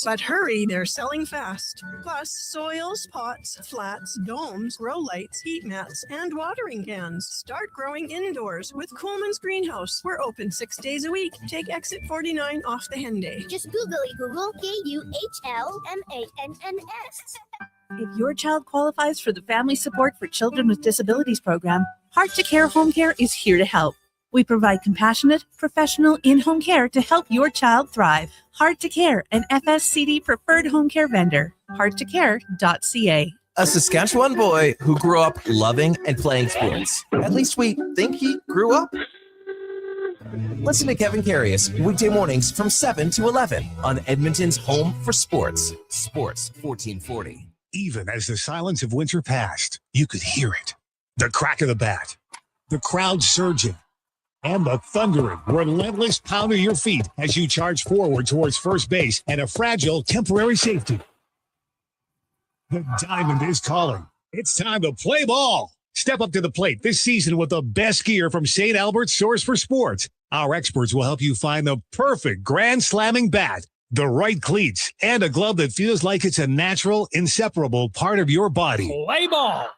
But hurry, they're selling fast. Plus, soils, pots, flats, domes, grow lights, heat mats, and watering cans. Start growing indoors with Coolman's Greenhouse. We're open 6 days a week. Take exit 49 off the Henday. Just Google KUHLMANNS. If your child qualifies for the Family Support for Children with Disabilities program, Heart to Care Home Care is here to help. We provide compassionate, professional in-home care to help your child thrive. Heart to Care, an FSCD preferred home care vendor. hearttocare.ca. A Saskatchewan boy who grew up loving and playing sports. At least we think he grew up. Listen to Kevin Carius weekday mornings from 7 to 11 on Edmonton's home for sports. Sports 1440. Even as the silence of winter passed, you could hear it. The crack of the bat, the crowd surging, and the thundering, relentless pound of your feet as you charge forward towards first base and a fragile temporary safety. The diamond is calling. It's time to play ball. Step up to the plate this season with the best gear from St. Albert's Source for Sports. Our experts will help you find the perfect grand slamming bat, the right cleats, and a glove that feels like it's a natural, inseparable part of your body. Play ball.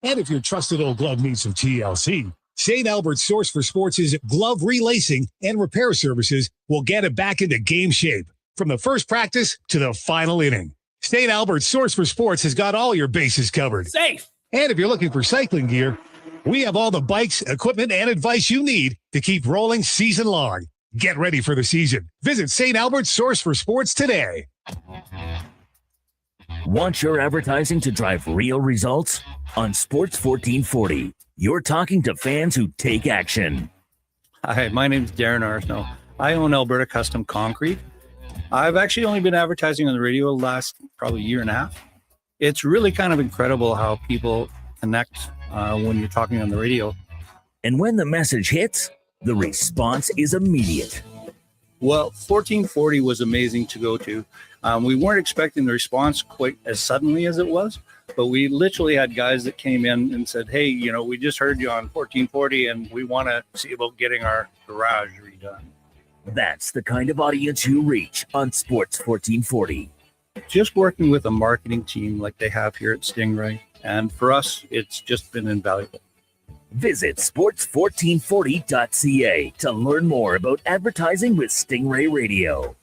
And if your trusted old glove needs some TLC, St. Albert's Source for Sports' glove relacing and repair services will get it back into game shape from the first practice to the final inning. St. Albert's Source for Sports has got all your bases covered. Safe. And if you're looking for cycling gear, we have all the bikes, equipment, and advice you need to keep rolling season long. Get ready for the season. Visit St. Albert's Source for Sports today. Want your advertising to drive real results? On Sports 1440, you're talking to fans who take action. Hi, my name is Darren Arsenault. I own Alberta Custom Concrete. I've actually only been advertising on the radio the last probably year and a half. It's really kind of incredible how people connect when you're talking on the radio. And when the message hits, the response is immediate. Well, 1440 was amazing to go to. We weren't expecting the response quite as suddenly as it was, but we literally had guys that came in and said, hey, we just heard you on 1440 and we want to see about getting our garage redone. That's the kind of audience you reach on Sports 1440. Just working with a marketing team like they have here at Stingray. And for us, it's just been invaluable. Visit sports1440.ca to learn more about advertising with Stingray Radio.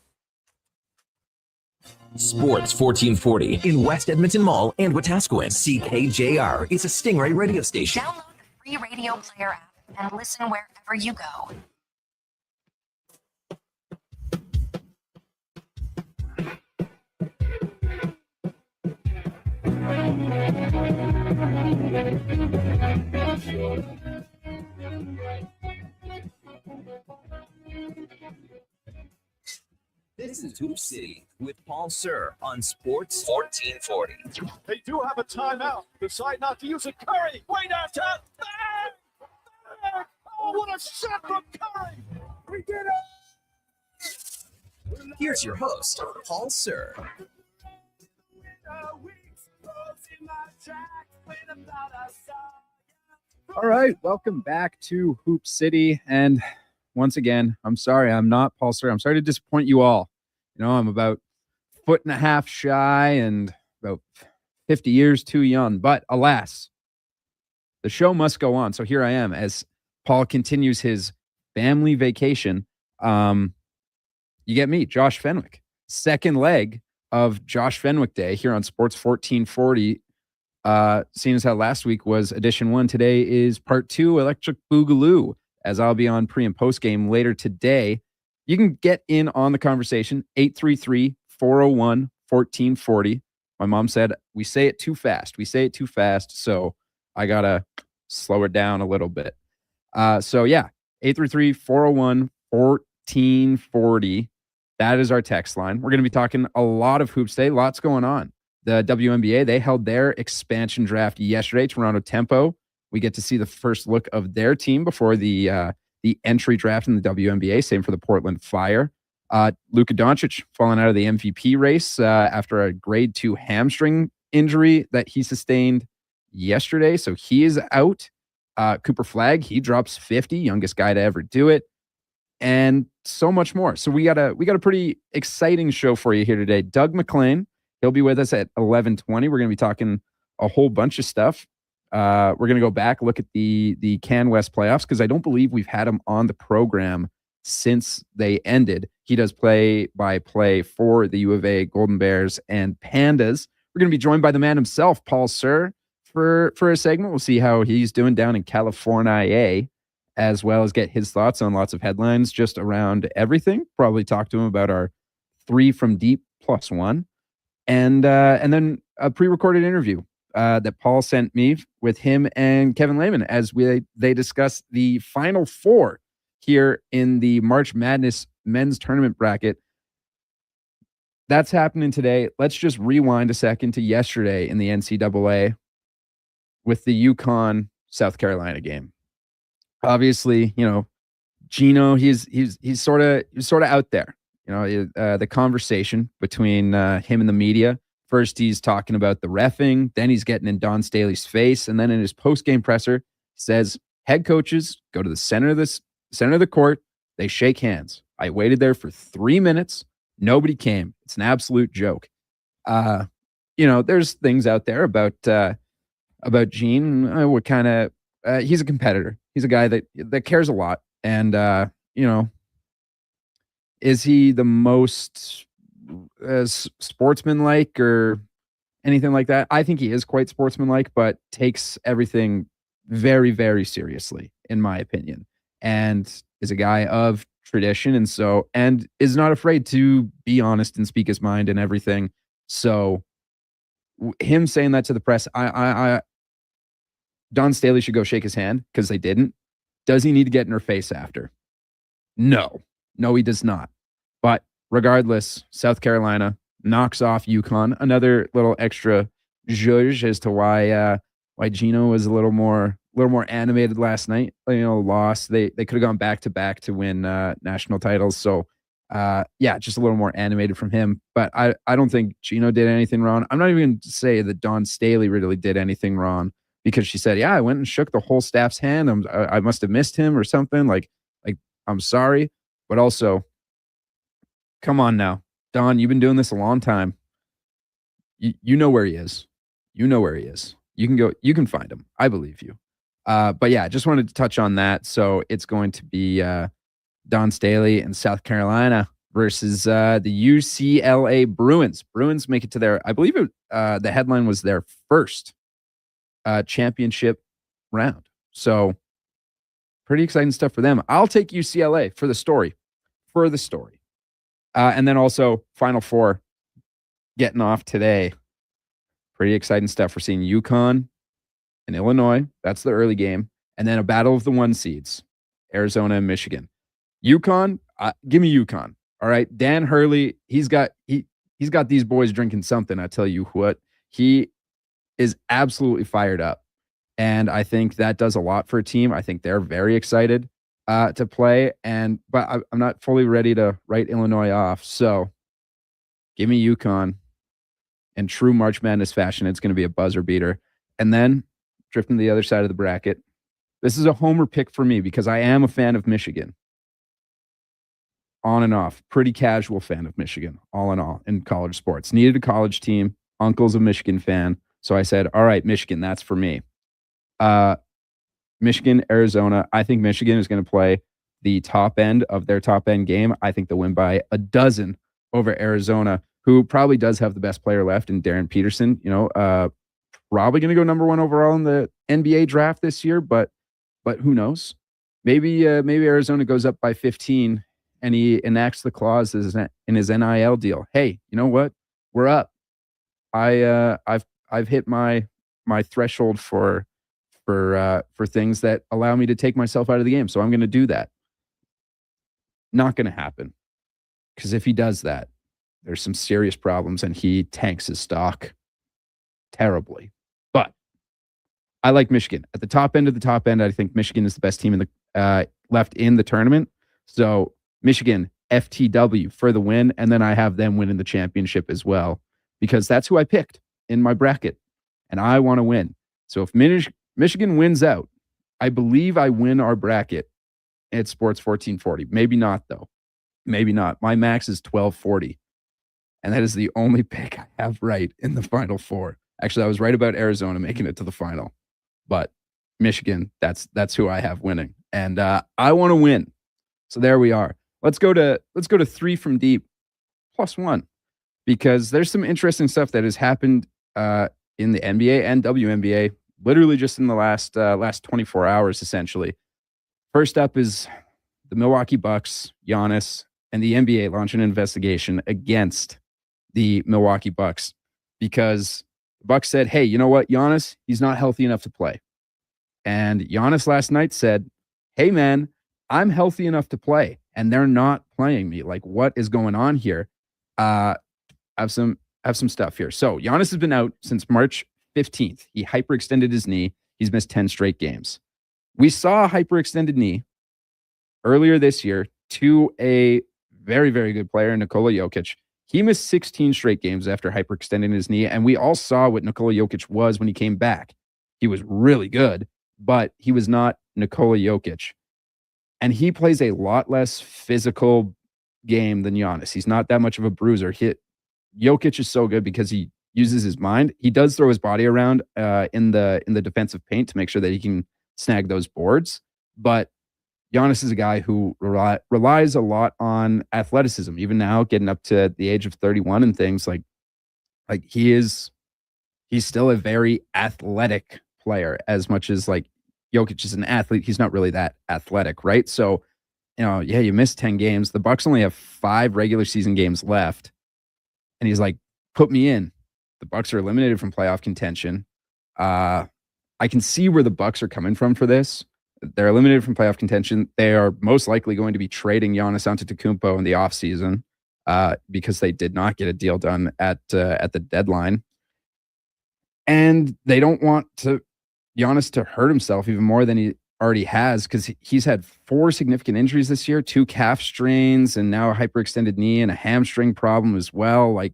Sports 1440 in West Edmonton Mall and Wetaskiwin. CKJR is a Stingray radio station. Download the free radio player app and listen wherever you go. This is Hoop City with Paul Sir on Sports 1440. They do have a timeout. Decide not to use it. Curry, way downtown. Bang! Bang! Oh, what a shot from Curry! We did it! Here's your host, Paul Sir. All right, welcome back to Hoop City. And once again, I'm sorry, I'm not Paul Sir. I'm sorry to disappoint you all. I'm about a foot and a half shy and about 50 years too young. But alas, the show must go on. So here I am as Paul continues his family vacation. You get me, Josh Fenwick. Second leg of Josh Fenwick Day here on Sports 1440. Seeing as how last week was edition 1, today is part 2, Electric Boogaloo, as I'll be on pre and post game later today. You can get in on the conversation, 833-401-1440. My mom said we say it too fast. So I got to slow it down a little bit. 833-401-1440. That is our text line. We're going to be talking a lot of hoops today. Lots going on. The WNBA, they held their expansion draft yesterday, Toronto Tempo. We get to see the first look of their team before the entry draft in the WNBA. Same for the Portland Fire. Luka Doncic falling out of the MVP race after a grade 2 hamstring injury that he sustained yesterday. So he is out. Cooper Flagg, he drops 50, youngest guy to ever do it. and so much more. So we got a pretty exciting show for you here today. Doug McLean, he'll be with us at 11:20. We're going to be talking a whole bunch of stuff. We're going to go back, look at the Can West playoffs, because I don't believe we've had him on the program since they ended. He does play-by-play for the U of A Golden Bears and Pandas. We're going to be joined by the man himself, Paul Sir, for a segment. We'll see how he's doing down in California, as well as get his thoughts on lots of headlines just around everything. Probably talk to him about our 3 from deep +1. And then a pre-recorded interview that Paul sent me with him and Kevin Lehman as they discuss the Final Four here in the March Madness men's tournament bracket. That's happening today. Let's just rewind a second to yesterday in the NCAA with the UConn South Carolina game. Obviously, Gino, he's sort of out there. The conversation between him and the media. First, he's talking about the reffing. Then he's getting in Don Staley's face, and then in his post-game presser, he says, "Head coaches go to the center of the court. They shake hands. I waited there for 3 minutes. Nobody came. It's an absolute joke." There's things out there about Gene. What kind of he's a competitor. He's a guy that cares a lot, and is he the most sportsmanlike or anything like that? I think he is quite sportsmanlike, but takes everything very, very seriously, in my opinion, and is a guy of tradition, and is not afraid to be honest and speak his mind and everything. So him saying that to the press, Don Staley should go shake his hand, because they didn't. Does he need to get in her face after? No, he does not. But regardless, South Carolina knocks off UConn. Another little extra zhuzh as to why Gino was a little more animated last night. Lost. They could have gone back to back to win national titles. So just a little more animated from him. But I don't think Gino did anything wrong. I'm not even going to say that Don Staley really did anything wrong, because she said, "Yeah, I went and shook the whole staff's hand. I must have missed him or something. Like I'm sorry." But also, come on now, Don, you've been doing this a long time. You know where he is. You know where he is. You can go. You can find him. I believe you. But yeah, just wanted to touch on that. So it's going to be Don Staley and South Carolina versus the UCLA Bruins. Bruins make it to their, I believe the headline was their first championship round. So pretty exciting stuff for them. I'll take UCLA for the story. And then also Final Four getting off today. Pretty exciting stuff. We're seeing UConn and Illinois. That's the early game. And then a battle of the 1 seeds, Arizona and Michigan. UConn, give me UConn. All right. Dan Hurley, he's got these boys drinking something. I tell you what, he is absolutely fired up. And I think that does a lot for a team. I think they're very excited to play. But I'm not fully ready to write Illinois off. So give me UConn. In true March Madness fashion, it's going to be a buzzer beater. And then drifting to the other side of the bracket. This is a homer pick for me because I am a fan of Michigan. On and off. Pretty casual fan of Michigan, all in all, in college sports. Needed a college team. Uncle's a Michigan fan. So I said, all right, Michigan, that's for me. Michigan, Arizona. I think Michigan is going to play the top end of their top end game. I think they'll win by 12 over Arizona, who probably does have the best player left in Darren Peterson. Probably going to go number 1 overall in the NBA draft this year, but who knows? Maybe Arizona goes up by 15 and he enacts the clause in his NIL deal. Hey, you know what? We're up. I've hit my threshold for things that allow me to take myself out of the game. So I'm going to do that. Not going to happen. Because if he does that, there's some serious problems and he tanks his stock terribly. But I like Michigan. At the top end of the top end, I think Michigan is the best team in the left in the tournament. So Michigan, FTW for the win. And then I have them winning the championship as well, because that's who I picked in my bracket. And I want to win. So if Michigan wins out, I believe I win our bracket it's Sports 1440. Maybe not, though. Maybe not. My max is 1240. And that is the only pick I have right in the Final Four. Actually, I was right about Arizona making it to the final. But Michigan, that's who I have winning. And I want to win. So there we are. Let's go to 3 from deep +1, because there's some interesting stuff that has happened in the NBA and WNBA literally just in the last 24 hours, essentially. First up is the Milwaukee Bucks, Giannis, and the NBA launch an investigation against the Milwaukee Bucks because the Bucks said, hey, you know what? Giannis, he's not healthy enough to play. And Giannis last night said, hey, man, I'm healthy enough to play, and they're not playing me. Like, what is going on here? I have some stuff here. So Giannis has been out since March 15th. He hyperextended his knee. He's missed 10 straight games. We saw a hyperextended knee earlier this year to a very, very good player, Nikola Jokic. He missed 16 straight games after hyperextending his knee, and we all saw what Nikola Jokic was when he came back. He was really good, but he was not Nikola Jokic. And he plays a lot less physical game than Giannis. He's not that much of a bruiser. Jokic is so good because he uses his mind. He does throw his body around in the defensive paint to make sure that he can snag those boards. But Giannis is a guy who relies a lot on athleticism. Even now, getting up to the age of 31 and things like he's still a very athletic player. As much as like Jokic is an athlete, he's not really that athletic, right? So, you missed 10 games. The Bucks only have 5 regular season games left. And he's like, put me in. The Bucks are eliminated from playoff contention. I can see where the Bucks are coming from for this. They're eliminated from playoff contention. They are most likely going to be trading Giannis Antetokounmpo in the offseason because they did not get a deal done at the deadline. And they don't want Giannis to hurt himself even more than he already has, because he's had 4 significant injuries this year, 2 calf strains, and now a hyperextended knee and a hamstring problem as well. Like,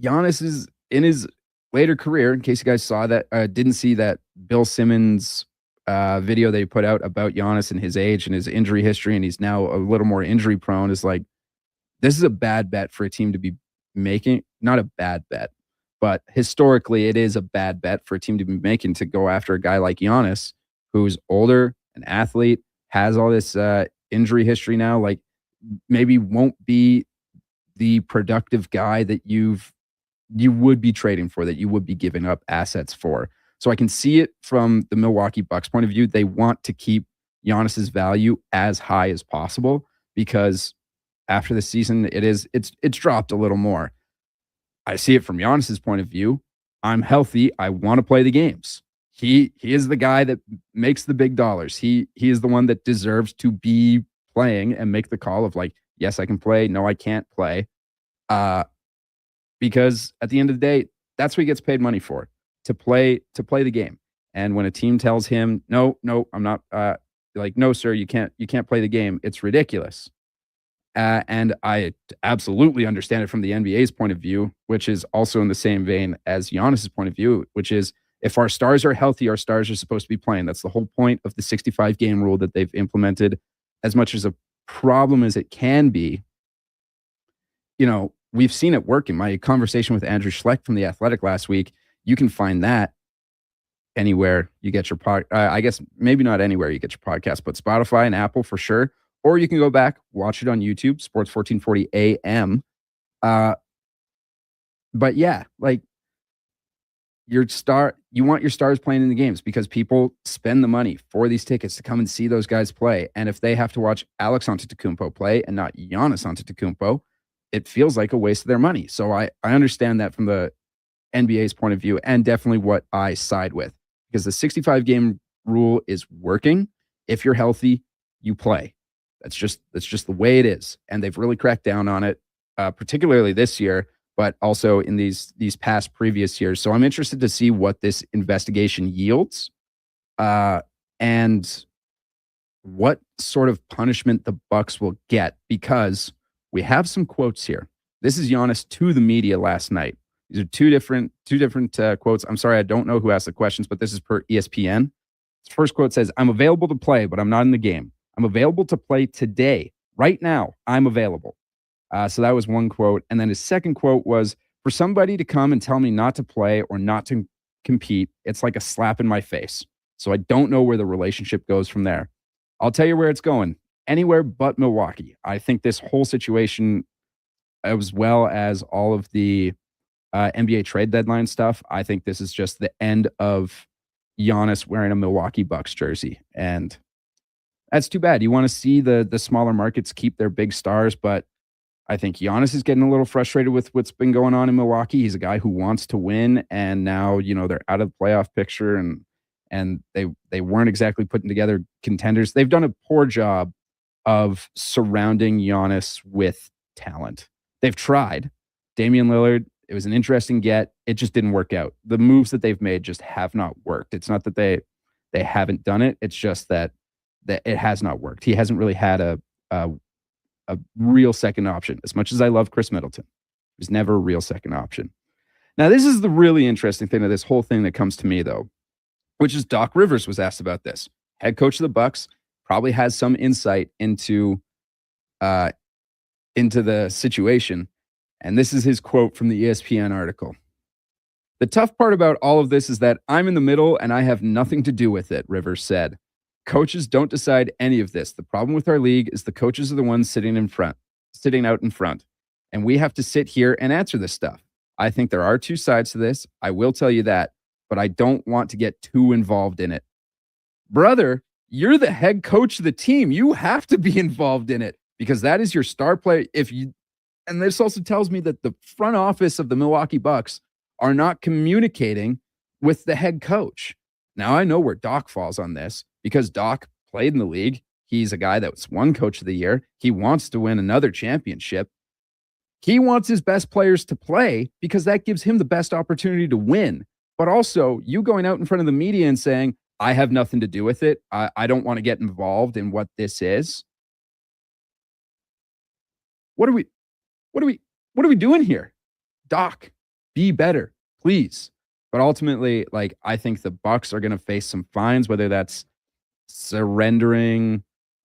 Giannis is in his later career, in case you guys saw that, didn't see that Bill Simmons video they put out about Giannis and his age and his injury history, and he's now a little more injury prone, is like, this is a bad bet for a team to be making. Not a bad bet, but historically it is a bad bet for a team to be making, to go after a guy like Giannis, who's older, an athlete, has all this injury history now, like maybe won't be the productive guy that you would be trading for, that you would be giving up assets for. So I can see it from the Milwaukee Bucks point of view. They want to keep Giannis's value as high as possible, because after the season, it's dropped a little more. I see it from Giannis's point of view. I'm healthy. I want to play the games. He is the guy that makes the big dollars. He is the one that deserves to be playing and make the call of like, yes, I can play. No, I can't play. Because at the end of the day, that's what he gets paid money for, to play the game. And when a team tells him, no, I'm not, no, sir, you can't play the game, it's ridiculous. And I absolutely understand it from the NBA's point of view, which is also in the same vein as Giannis's point of view, which is, if our stars are healthy, our stars are supposed to be playing. That's the whole point of the 65-game rule that they've implemented. As much as a problem as it can be, we've seen it work. In my conversation with Andrew Schlecht from The Athletic last week, you can find that anywhere you get your I guess maybe not anywhere you get your podcast, but Spotify and Apple for sure. Or you can go back, watch it on YouTube, Sports 1440 AM. But yeah, like, you want your stars playing in the games, because people spend the money for these tickets to come and see those guys play. And if they have to watch Alex Antetokounmpo play and not Giannis Antetokounmpo, it feels like a waste of their money. So I understand that from the NBA's point of view, and definitely what I side with, because the 65-game rule is working. If you're healthy, you play. That's just the way it is. And they've really cracked down on it, particularly this year, but also in these past previous years. So I'm interested to see what this investigation yields, and what sort of punishment the Bucks will get, because we have some quotes here. This is Giannis to the media last night. These are two different quotes. I'm sorry, I don't know who asked the questions, but this is per ESPN. His first quote says, "I'm available to play, but I'm not in the game. I'm available to play today. Right now, I'm available." So that was one quote. And then his second quote was, "For somebody to come and tell me not to play or not to compete, it's like a slap in my face. So I don't know where the relationship goes from there. I'll tell you where it's going. Anywhere but Milwaukee." I think this whole situation, as well as all of the NBA trade deadline stuff, I think this is just the end of Giannis wearing a Milwaukee Bucks jersey. And that's too bad. You want to see the smaller markets keep their big stars, but I think Giannis is getting a little frustrated with what's been going on in Milwaukee. He's a guy who wants to win, and now, they're out of the playoff picture, and they weren't exactly putting together contenders. They've done a poor job of surrounding Giannis with talent. They've tried. Damian Lillard, it was an interesting get. It just didn't work out. The moves that they've made just have not worked. It's not that they haven't done it. It's just that it has not worked. He hasn't really had a real second option. As much as I love Chris Middleton, he was never a real second option. Now, this is the really interesting thing of this whole thing that comes to me, though, which is Doc Rivers was asked about this. Head coach of the Bucks, probably has some insight into the situation. And this is his quote from the ESPN article. "The tough part about all of this is that I'm in the middle and I have nothing to do with it," Rivers said. "Coaches don't decide any of this. The problem with our league is the coaches are the ones sitting out in front. And we have to sit here and answer this stuff. I think there are two sides to this. I will tell you that, but I don't want to get too involved in it." Brother, you're the head coach of the team. You have to be involved in it because that is your star player. And this also tells me that the front office of the Milwaukee Bucks are not communicating with the head coach. Now, I know where Doc falls on this because Doc played in the league. He's a guy that was one coach of the year. He wants to win another championship. He wants his best players to play because that gives him the best opportunity to win. But also, you going out in front of the media and saying, "I have nothing to do with it. I don't want to get involved in what this is." What are we doing here? Doc, be better, please. But ultimately, I think the Bucks are going to face some fines, whether that's surrendering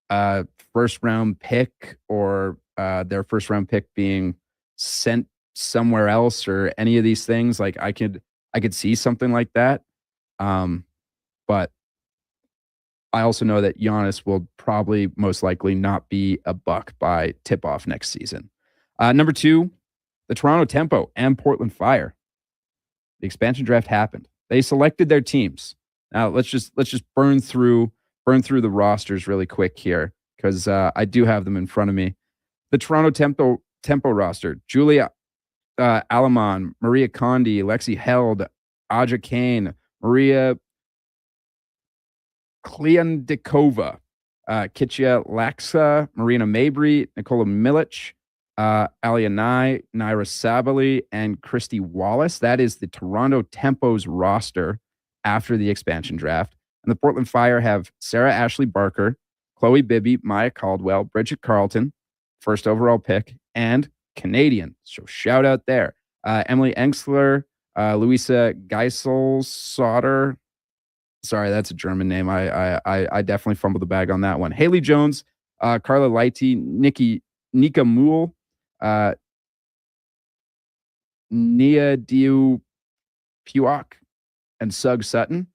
a first-round pick or their first-round pick being sent somewhere else or any of these things. I could see something like that. But I also know that Giannis will probably most likely not be a Buck by tip-off next season. Number 2, the Toronto Tempo and Portland Fire. The expansion draft happened. They selected their teams. Now let's just burn through the rosters really quick here because I do have them in front of me. The Toronto Tempo roster: Julia Alamon, Maria Condi, Lexi Held, Aja Kane, Maria Kliandikova, Kitya Laksa, Marina Mabry, Nikola Milic, Alia Nye, Naira Sabali, and Christy Wallace. That is the Toronto Tempo's roster after the expansion draft. And the Portland Fire have Sarah Ashley Barker, Chloe Bibby, Maya Caldwell, Bridget Carlton, first overall pick, and Canadian. So shout out there. Emily Engsler, Louisa Geisel Sauter. Sorry, that's a German name. I definitely fumbled the bag on that one. Haley Jones, Carla Lighty, Nika Moole, Nia Diu Puak, and Sug Sutton.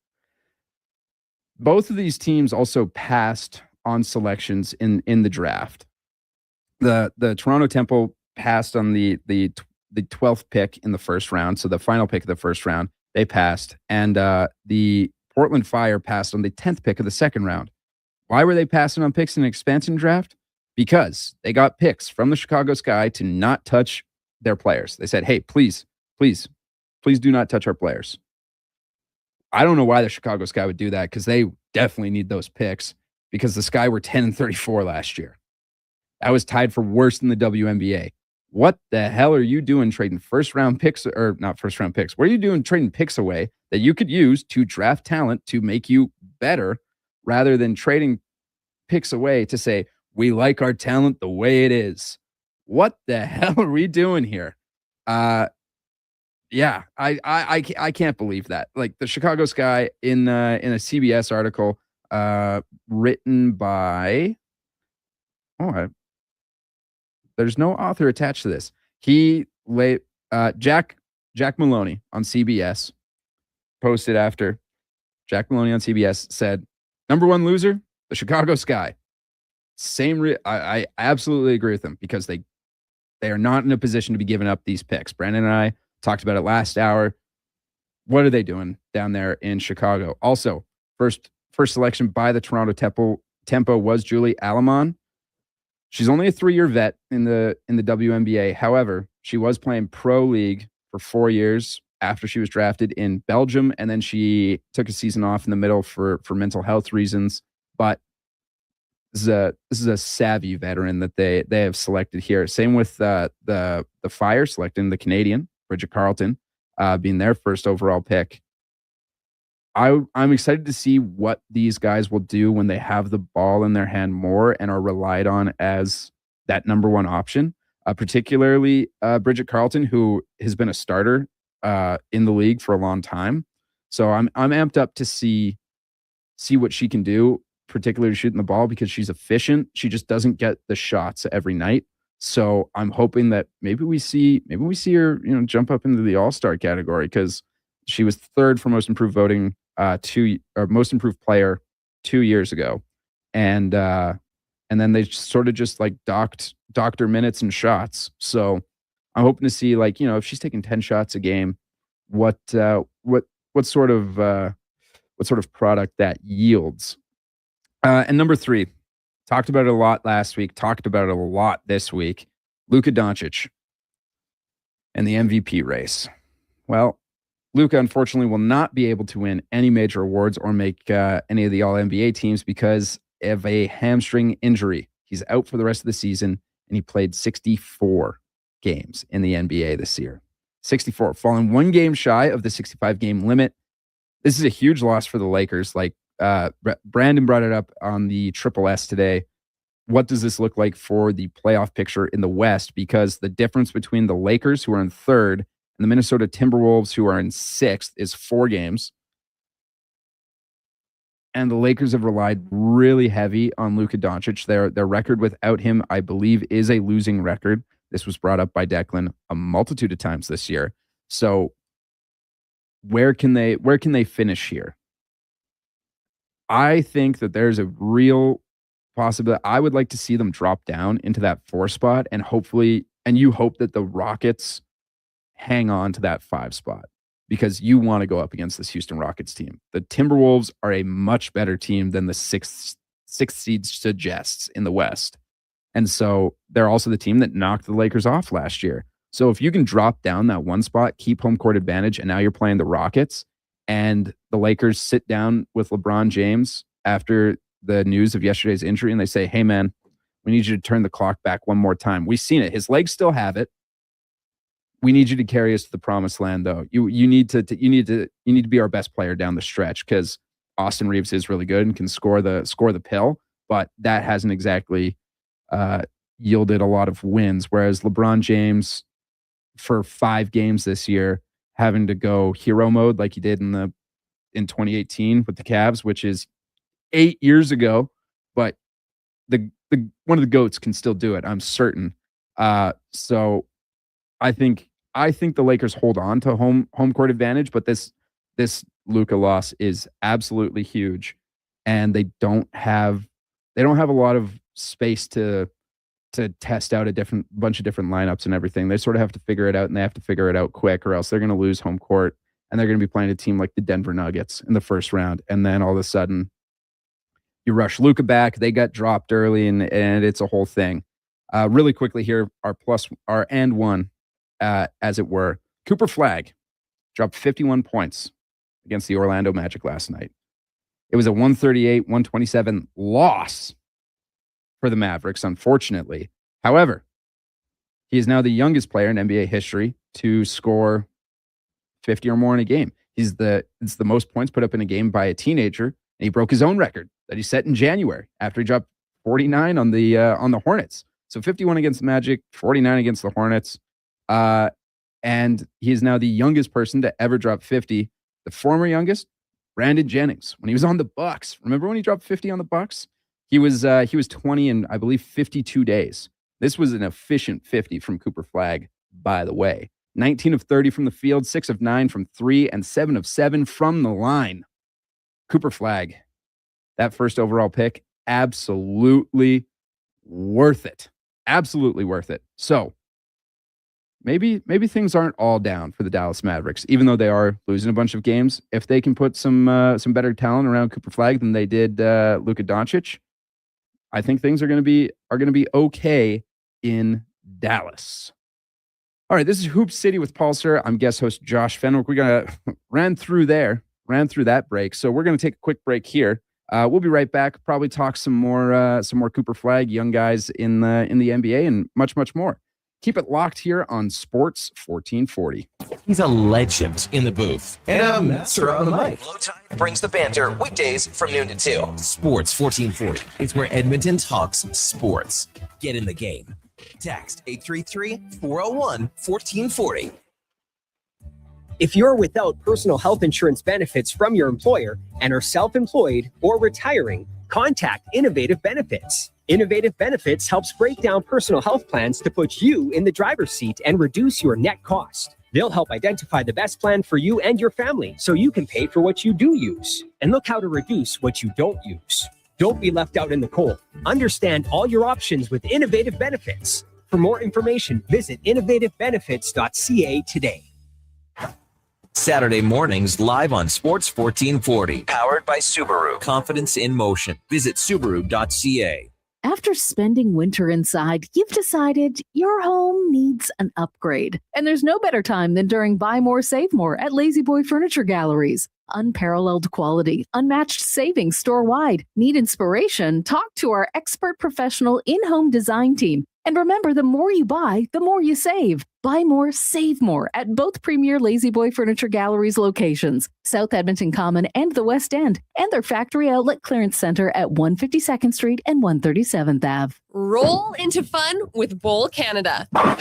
Both of these teams also passed on selections in the draft. The Toronto Tempo passed on the 12th pick in the first round, so the final pick of the first round, they passed, and the Portland Fire passed on the 10th pick of the second round. Why were they passing on picks in an expansion draft? Because they got picks from the Chicago Sky to not touch their players. They said, "Hey, please do not touch our players." I don't know why the Chicago Sky would do that because they definitely need those picks because the Sky were 10-34 last year. That was tied for worst in the WNBA. What the hell are you doing trading first-round picks, or not first-round picks? What are you doing trading picks away that you could use to draft talent to make you better rather than trading picks away to say, we like our talent the way it is? What the hell are we doing here? Yeah, I can't believe that. Like the Chicago Sky in a CBS article written by there's no author attached to this. He Jack Maloney on CBS posted after Jack Maloney on CBS said, "Number one loser, the Chicago Sky." I absolutely agree with him because they are not in a position to be giving up these picks. Brandon and I talked about it last hour. What are they doing down there in Chicago? Also, first selection by the Toronto Tempo was Julie Alamon. She's only a 3-year vet in the WNBA. However, she was playing pro league for 4 years after she was drafted in Belgium, and then she took a season off in the middle for mental health reasons. But this is a savvy veteran that they have selected here. Same with the Fire selecting the Canadian Bridget Carleton being their first overall pick. I'm excited to see what these guys will do when they have the ball in their hand more and are relied on as that number one option. Particularly Bridget Carleton, who has been a starter in the league for a long time. So I'm amped up to see what she can do, particularly shooting the ball, because she's efficient. She just doesn't get the shots every night. So I'm hoping that maybe we see her, jump up into the All-Star category, because she was third for most improved voting most improved player 2 years ago. And then they sort of just like docked her minutes and shots. So I'm hoping to see, like, if she's taking 10 shots a game, what sort of product that yields. And number 3, talked about it a lot last week, talked about it a lot this week, Luka Doncic and the MVP race. Well, Luka, unfortunately, will not be able to win any major awards or make any of the All-NBA teams because of a hamstring injury. He's out for the rest of the season, and he played 64 games in the NBA this year. 64, falling 1 game shy of the 65-game limit. This is a huge loss for the Lakers. Like Brandon brought it up on the Triple S today. What does this look like for the playoff picture in the West? Because the difference between the Lakers, who are in third, and the Minnesota Timberwolves, who are in 6th, is 4 games. And the Lakers have relied really heavy on Luka Doncic. Their record without him, I believe, is a losing record. This was brought up by Declan a multitude of times this year. So where can they finish here? I think that there's a real possibility. I would like to see them drop down into that 4 spot, and you hope that the Rockets hang on to that 5 spot, because you want to go up against this Houston Rockets team. The Timberwolves are a much better team than the sixth seed suggests in the West. And so they're also the team that knocked the Lakers off last year. So if you can drop down that 1 spot, keep home court advantage, and now you're playing the Rockets, and the Lakers sit down with LeBron James after the news of yesterday's injury, and they say, "Hey man, we need you to turn the clock back one more time. We've seen it. His legs still have it. We need you to carry us to the promised land, though. You need to be our best player down the stretch, because Austin Reeves is really good and can score the pill, but that hasn't exactly yielded a lot of wins. Whereas LeBron James, for 5 games this year, having to go hero mode like he did in 2018 with the Cavs, which is 8 years ago, but the one of the GOATs can still do it, I'm certain. So I think the Lakers hold on to home court advantage, but this Luka loss is absolutely huge, and they don't have a lot of space to test out a bunch of different lineups and everything. They sort of have to figure it out, and they have to figure it out quick, or else they're going to lose home court, and they're going to be playing a team like the Denver Nuggets in the first round, and then all of a sudden you rush Luka back. They got dropped early, and it's a whole thing. Really quickly here, our and one. As it were, Cooper Flagg dropped 51 points against the Orlando Magic last night. It was a 138-127 loss for the Mavericks, unfortunately. However, he is now the youngest player in NBA history to score 50 or more in a game. It's the most points put up in a game by a teenager, and he broke his own record that he set in January after he dropped 49 on the Hornets. So 51 against the Magic, 49 against the Hornets. And he is now the youngest person to ever drop 50. The former youngest, Brandon Jennings, when he was on the Bucks. Remember when he dropped 50 on the Bucks? He was 20 in, I believe, 52 days. This was an efficient 50 from Cooper Flagg, by the way. 19 of 30 from the field, 6 of 9 from 3, and 7 of 7 from the line. Cooper Flagg, that first overall pick, absolutely worth it. Absolutely worth it. So maybe things aren't all down for the Dallas Mavericks, even though they are losing a bunch of games. If they can put some better talent around Cooper Flagg than they did Luka Doncic, I think things are going to be okay in Dallas. All right, this is Hoop City with Paul Sir. I'm guest host Josh Fenwick. We ran through that break, so we're going to take a quick break here. We'll be right back. Probably talk some more Cooper Flagg, young guys in the NBA, and much more. Keep it locked here on Sports 1440. He's a legend in the booth and a master on the mic. Low Tide brings the banter weekdays from noon to 2. Sports 1440 is where Edmonton talks sports. Get in the game. Text 833-401-1440. If you're without personal health insurance benefits from your employer and are self-employed or retiring, contact Innovative Benefits. Innovative Benefits helps break down personal health plans to put you in the driver's seat and reduce your net cost. They'll help identify the best plan for you and your family so you can pay for what you do use and look how to reduce what you don't use. Don't be left out in the cold. Understand all your options with Innovative Benefits. For more information, visit innovativebenefits.ca today. Saturday mornings live on Sports 1440. Powered by Subaru. Confidence in motion. Visit Subaru.ca. After spending winter inside, you've decided your home needs an upgrade. And there's no better time than during Buy More, Save More at Lazy Boy Furniture Galleries. Unparalleled quality, unmatched savings store-wide. Need inspiration? Talk to our expert professional in-home design team. And remember, the more you buy, the more you save. Buy more, save more at both premier Lazy Boy Furniture Galleries locations, South Edmonton Common and the West End, and their factory outlet clearance center at 152nd Street and 137th Ave. Roll into fun with Bowl Canada. Our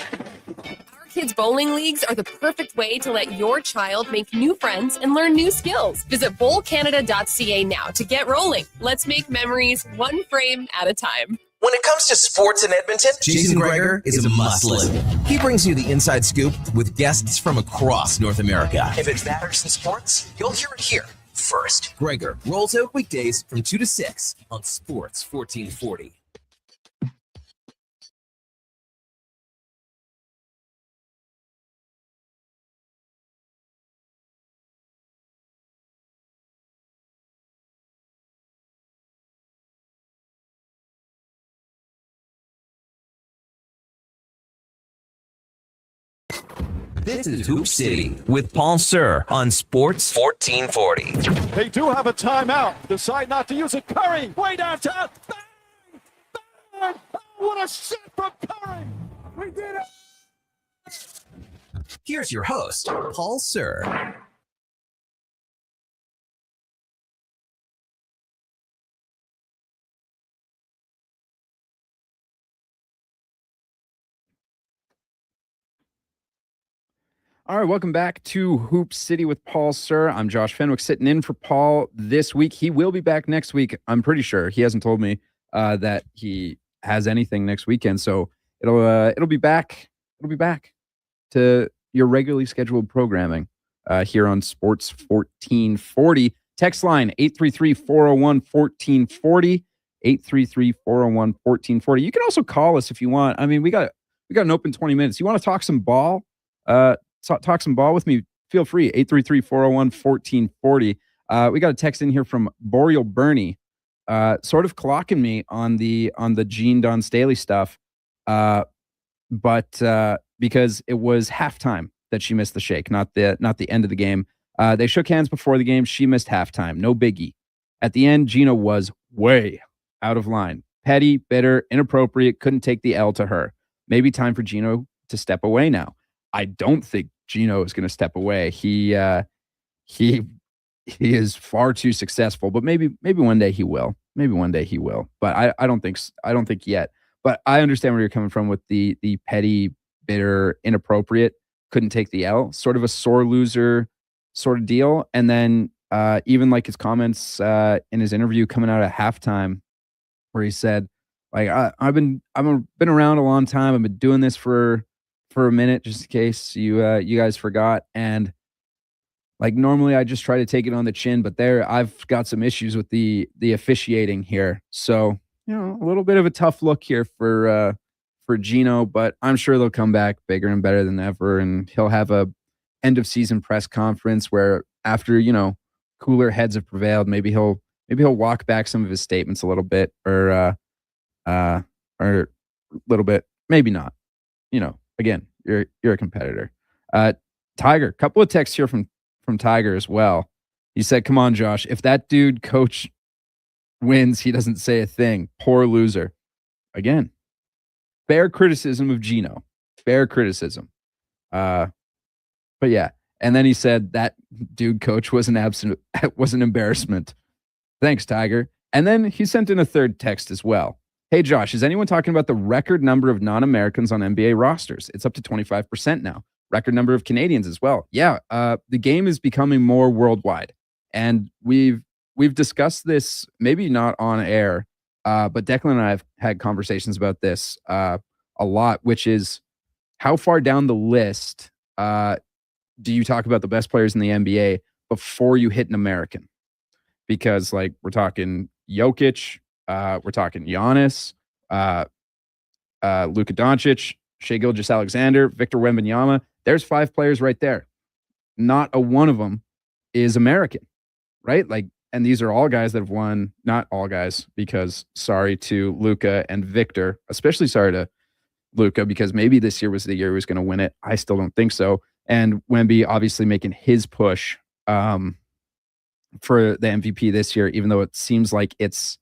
kids' bowling leagues are the perfect way to let your child make new friends and learn new skills. Visit bowlcanada.ca now to get rolling. Let's make memories one frame at a time. When it comes to sports in Edmonton, Jason Greger is a must-listen. He brings you the inside scoop with guests from across North America. If it matters in sports, you'll hear it here first. Greger rolls out weekdays from 2 to 6 on Sports 1440. This is Hoop City with Paul Sir on Sports 1440. They do have a timeout. Decide not to use it. Curry, way downtown. Bang! Bang! Oh, what a shot from Curry! We did it! Here's your host, Paul Sir. All right, welcome back to Hoop City with Paul Sir. I'm Josh Fenwick sitting in for Paul this week. He will be back next week. I'm pretty sure. He hasn't told me that he has anything next weekend, so it'll be back. It'll be back to your regularly scheduled programming here on Sports 1440. Text line 833-401-1440. 833-401-1440. You can also call us if you want. I mean, we got an open 20 minutes. You want to talk some ball? Talk some ball with me, feel free. 833-401-1440. We got a text in here from Boreal Bernie, sort of clocking me on the Gene Don Staley stuff, but because it was halftime that she missed the shake, not the end of the game. They shook hands before the game. She missed halftime. No biggie. At the end, Gina was way out of line. Petty, bitter, inappropriate, couldn't take the L to her. Maybe time for Gino to step away now. I don't think Gino is going to step away. He is far too successful, but maybe one day he will. Maybe one day he will. But I don't think yet. But I understand where you're coming from with the petty, bitter, inappropriate. couldn't take the L, sort of a sore loser sort of deal. And then even like his comments in his interview coming out at halftime, where he said, like, I've been around a long time. I've been doing this for a minute, just in case you guys forgot. And like normally I just try to take it on the chin, but I've got some issues with the officiating here. So, you know, a little bit of a tough look here for Gino, but I'm sure they'll come back bigger and better than ever. And he'll have a end of season press conference where after, you know, cooler heads have prevailed, maybe he'll walk back some of his statements a little bit or a little bit, maybe not. You know, again, you're a competitor. Tiger, couple of texts here from Tiger as well. He said, "Come on, Josh, if that dude coach wins, he doesn't say a thing. Poor loser." Again, fair criticism of Gino. Fair criticism. But yeah. And then he said that dude coach was an embarrassment. Thanks, Tiger. And then he sent in a third text as well. "Hey, Josh, is anyone talking about the record number of non-Americans on NBA rosters? It's up to 25% now. Record number of Canadians as well." Yeah, the game is becoming more worldwide. And we've discussed this, maybe not on air, but Declan and I have had conversations about this a lot, which is how far down the list do you talk about the best players in the NBA before you hit an American? Because like we're talking Jokic, we're talking Giannis, Luka Doncic, Shai Gilgeous-Alexander, Victor Wembanyama. There's 5 players right there. Not a one of them is American, right? Like, and these are all guys that have won, not all guys, because sorry to Luka and Victor, especially sorry to Luka, because maybe this year was the year he was going to win it. I still don't think so. And Wemby obviously making his push for the MVP this year, even though it seems like it's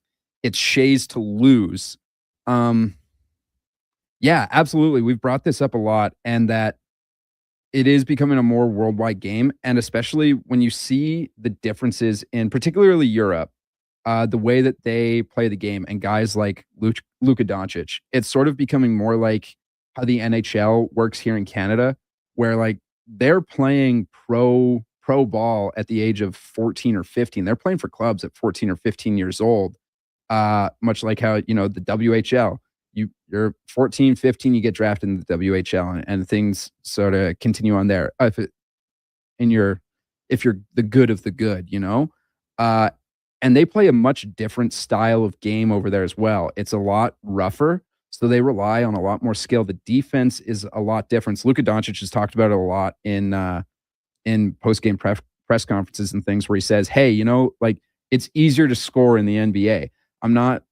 Shai's to lose. Yeah, absolutely. We've brought this up a lot, and that it is becoming a more worldwide game. And especially when you see the differences in particularly Europe, the way that they play the game, and guys like Luka Doncic, it's sort of becoming more like how the NHL works here in Canada, where like they're playing pro ball at the age of 14 or 15. They're playing for clubs at 14 or 15 years old, much like how, you know, the WHL. You're 14, 15, you get drafted in the WHL, and things sort of continue on there. If you're the good of the good, you know? And they play a much different style of game over there as well. It's a lot rougher, so they rely on a lot more skill. The defense is a lot different. Luka Doncic has talked about it a lot in post-game press conferences and things, where he says, hey, you know, like, it's easier to score in the NBA. I'm not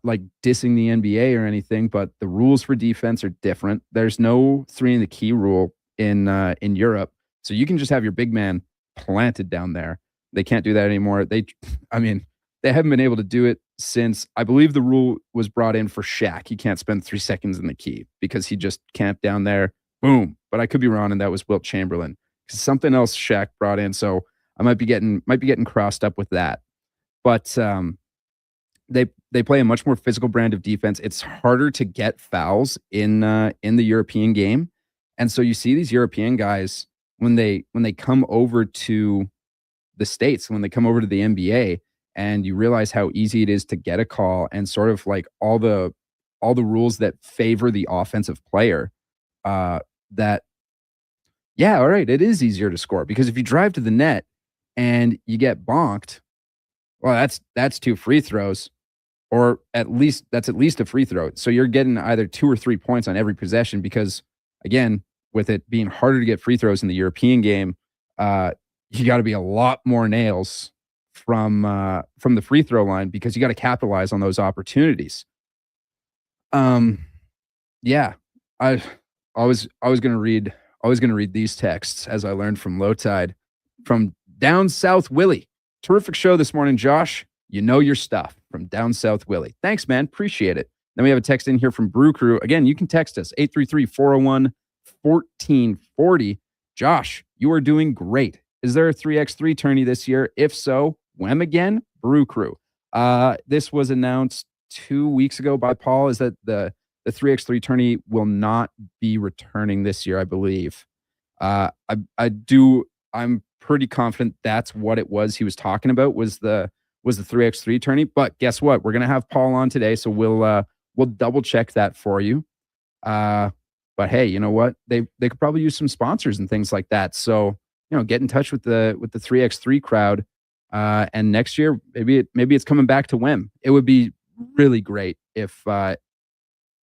like dissing the NBA or anything, but the rules for defense are different. There's no 3 in the key rule in Europe. So you can just have your big man planted down there. They can't do that anymore. They haven't been able to do it since, I believe, the rule was brought in for Shaq. He can't spend 3 seconds in the key because he just camped down there. Boom. But I could be wrong, and that was Wilt Chamberlain. Something else Shaq brought in, so I might be getting crossed up with that. But they play a much more physical brand of defense. It's harder to get fouls in the European game, and so you see these European guys when they come over to the States, when they come over to the NBA, and you realize how easy it is to get a call, and sort of like all the rules that favor the offensive player. That, yeah, all right, it is easier to score, because if you drive to the net and you get bonked, well, that's 2 free throws, or that's at least a free throw. So you're getting either 2 or 3 points on every possession, because again, with it being harder to get free throws in the European game, you got to be a lot more nails from the free throw line, because you got to capitalize on those opportunities. Yeah, I was going to read these texts, as I learned from Low Tide, from Down South Willie. Terrific show this morning, Josh. You know your stuff, from Down South Willie. Thanks, man. Appreciate it. Then we have a text in here from Brew Crew. Again, you can text us 833-401-1440. Josh, you are doing great. Is there a 3x3 tourney this year? If so, when again? Brew Crew. This was announced 2 weeks ago by Paul. Is that the the 3x3 tourney will not be returning this year, I believe. I'm pretty confident that's what it was he was talking about, was the 3x3 tourney. But guess what? We're gonna have Paul on today, so we'll double check that for you. But hey, you know what? They could probably use some sponsors and things like that. So, get in touch with the 3x3 crowd. And next year, maybe it's coming back to WEM. It would be really great if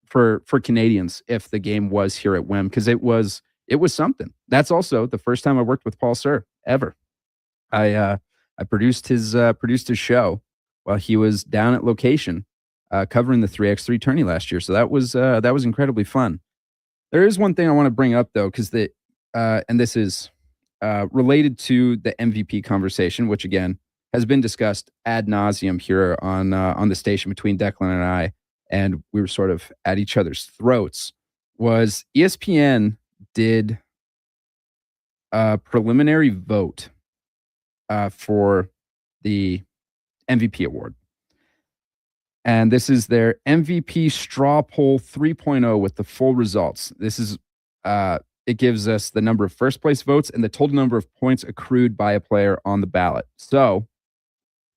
for Canadians if the game was here at WEM, because it was something. That's also the first time I worked with Paul Sir ever. I produced his show while he was down at location covering the 3x3 tourney last year. So that was incredibly fun. There is one thing I want to bring up though, because and this is related to the MVP conversation, which again has been discussed ad nauseum here on the station between Declan and I, and we were sort of at each other's throats. Was ESPN did a preliminary vote for the MVP award. And this is their MVP straw poll 3.0 with the full results. This is, it gives us the number of first place votes and the total number of points accrued by a player on the ballot. So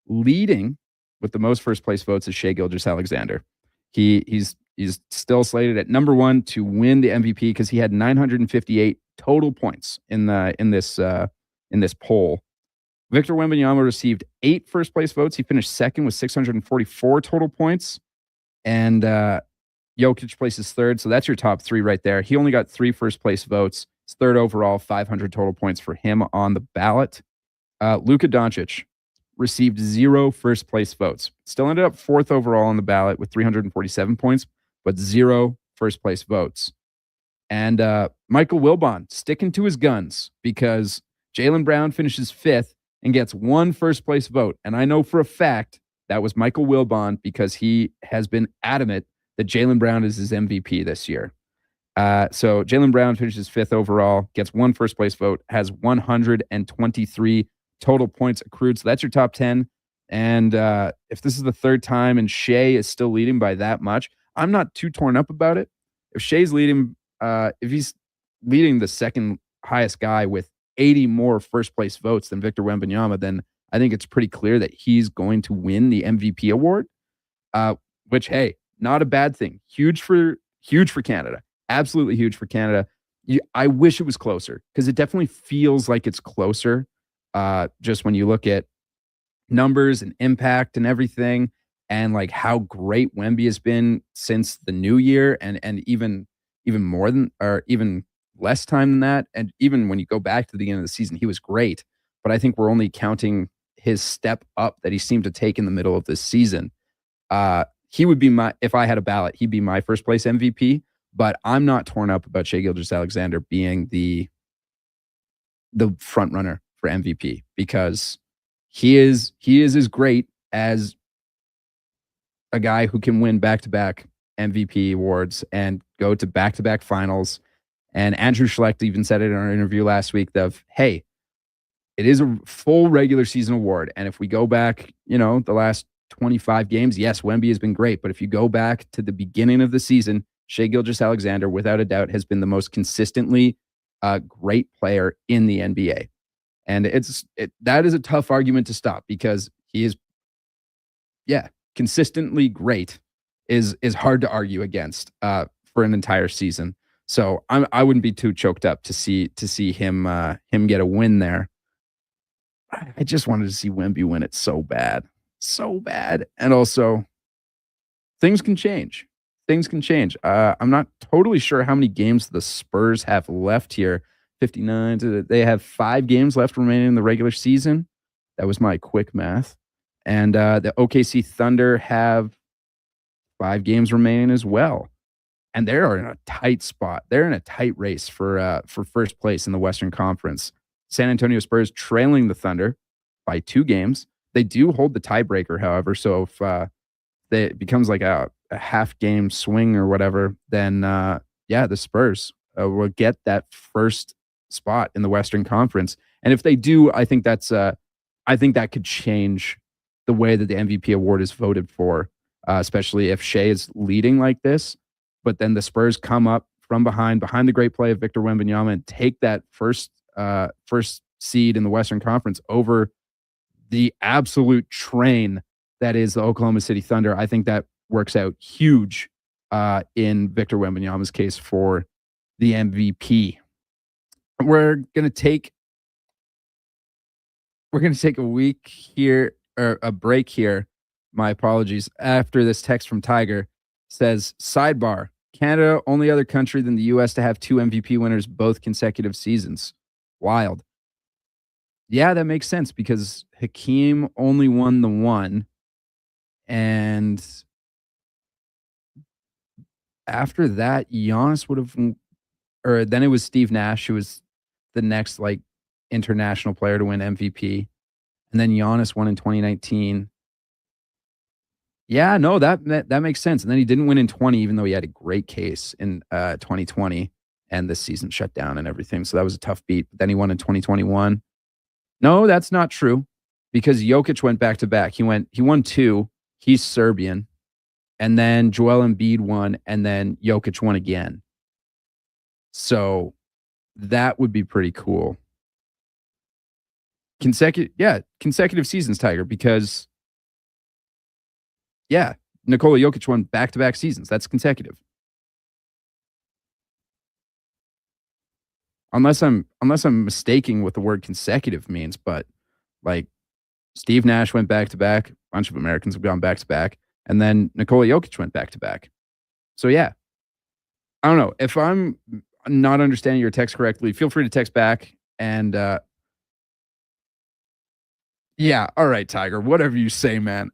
leading with the most first place votes is Shai Gilgeous-Alexander. He's still slated at number one to win the MVP because he had 958 total points in this poll. Victor Wembanyama received 8 first place votes. He finished second with 644 total points. And Jokic places third. So that's your top 3 right there. He only got 3 first place votes. It's third overall, 500 total points for him on the ballot. Luka Doncic received 0 first place votes. Still ended up 4th overall on the ballot with 347 points, but 0 first place votes. And Michael Wilbon sticking to his guns because Jaylen Brown finishes 5th and gets 1 first place vote. And I know for a fact that was Michael Wilbon because he has been adamant that Jaylen Brown is his MVP this year. So Jaylen Brown finishes 5th overall, gets 1 first place vote, has 123 total points accrued. So that's your top 10. And if this is the 3rd time and Shai is still leading by that much, I'm not too torn up about it. If Shai's leading, if he's leading the second highest guy with 80 more first place votes than Victor Wembanyama, then I think it's pretty clear that he's going to win the MVP award, which, hey, not a bad thing. Huge for Canada. Absolutely huge for Canada. I wish it was closer because it definitely feels like it's closer just when you look at numbers and impact and everything and like how great Wemby has been since the new year and even more than, or even less time than that. And even when you go back to the beginning of the season, he was great. But I think we're only counting his step up that he seemed to take in the middle of this season. He would be if I had a ballot, he'd be my first place MVP. But I'm not torn up about Shai Gilgeous-Alexander being the front runner for MVP because he is as great as a guy who can win back-to-back MVP awards and go to back-to-back finals. And Andrew Schlecht even said it in our interview last week of, hey, it is a full regular season award. And if we go back, the last 25 games, yes, Wemby has been great. But if you go back to the beginning of the season, Shai Gilgeous-Alexander, without a doubt, has been the most consistently great player in the NBA. And that is a tough argument to stop because he is, consistently great is hard to argue against for an entire season. So I wouldn't be too choked up to see him get a win there. I just wanted to see Wemby win it so bad. And also, things can change. I'm not totally sure how many games the Spurs have left here. 59. They have 5 games left remaining in the regular season. That was my quick math. And the OKC Thunder have 5 games remaining as well. And they are in a tight spot. They're in a tight race for first place in the Western Conference. San Antonio Spurs trailing the Thunder by 2 games. They do hold the tiebreaker, however. So if it becomes like a half game swing or whatever, then the Spurs will get that first spot in the Western Conference. And if they do, I think that could change the way that the MVP award is voted for, especially if Shai is leading like this. but then the Spurs come up from behind the great play of Victor Wembanyama, and take that first seed in the Western Conference over the absolute train that is the Oklahoma City Thunder. I think that works out huge in Victor Wembanyama's case for the MVP. We're gonna take a week here, or a break here. My apologies. After this text from Tiger says, sidebar, Canada, only other country than the US to have 2 MVP winners both consecutive seasons. Wild. Yeah, that makes sense because Hakeem only won the one. And after that, Giannis would have, or then it was Steve Nash who was the next like international player to win MVP. And then Giannis won in 2019. Yeah, no, that makes sense. And then he didn't win in 20, even though he had a great case in 2020 and the season shut down and everything. So that was a tough beat. But then he won in 2021. No, that's not true because Jokic went back to back. He won 2. He's Serbian. And then Joel Embiid won, and then Jokic won again. So that would be pretty cool. Consecutive seasons, Tiger, because Nikola Jokic won back-to-back seasons. That's consecutive. Unless I'm mistaking what the word consecutive means, but like Steve Nash went back-to-back, a bunch of Americans have gone back-to-back, and then Nikola Jokic went back-to-back. So yeah, I don't know. If I'm not understanding your text correctly, feel free to text back. And yeah, all right, Tiger, whatever you say, man.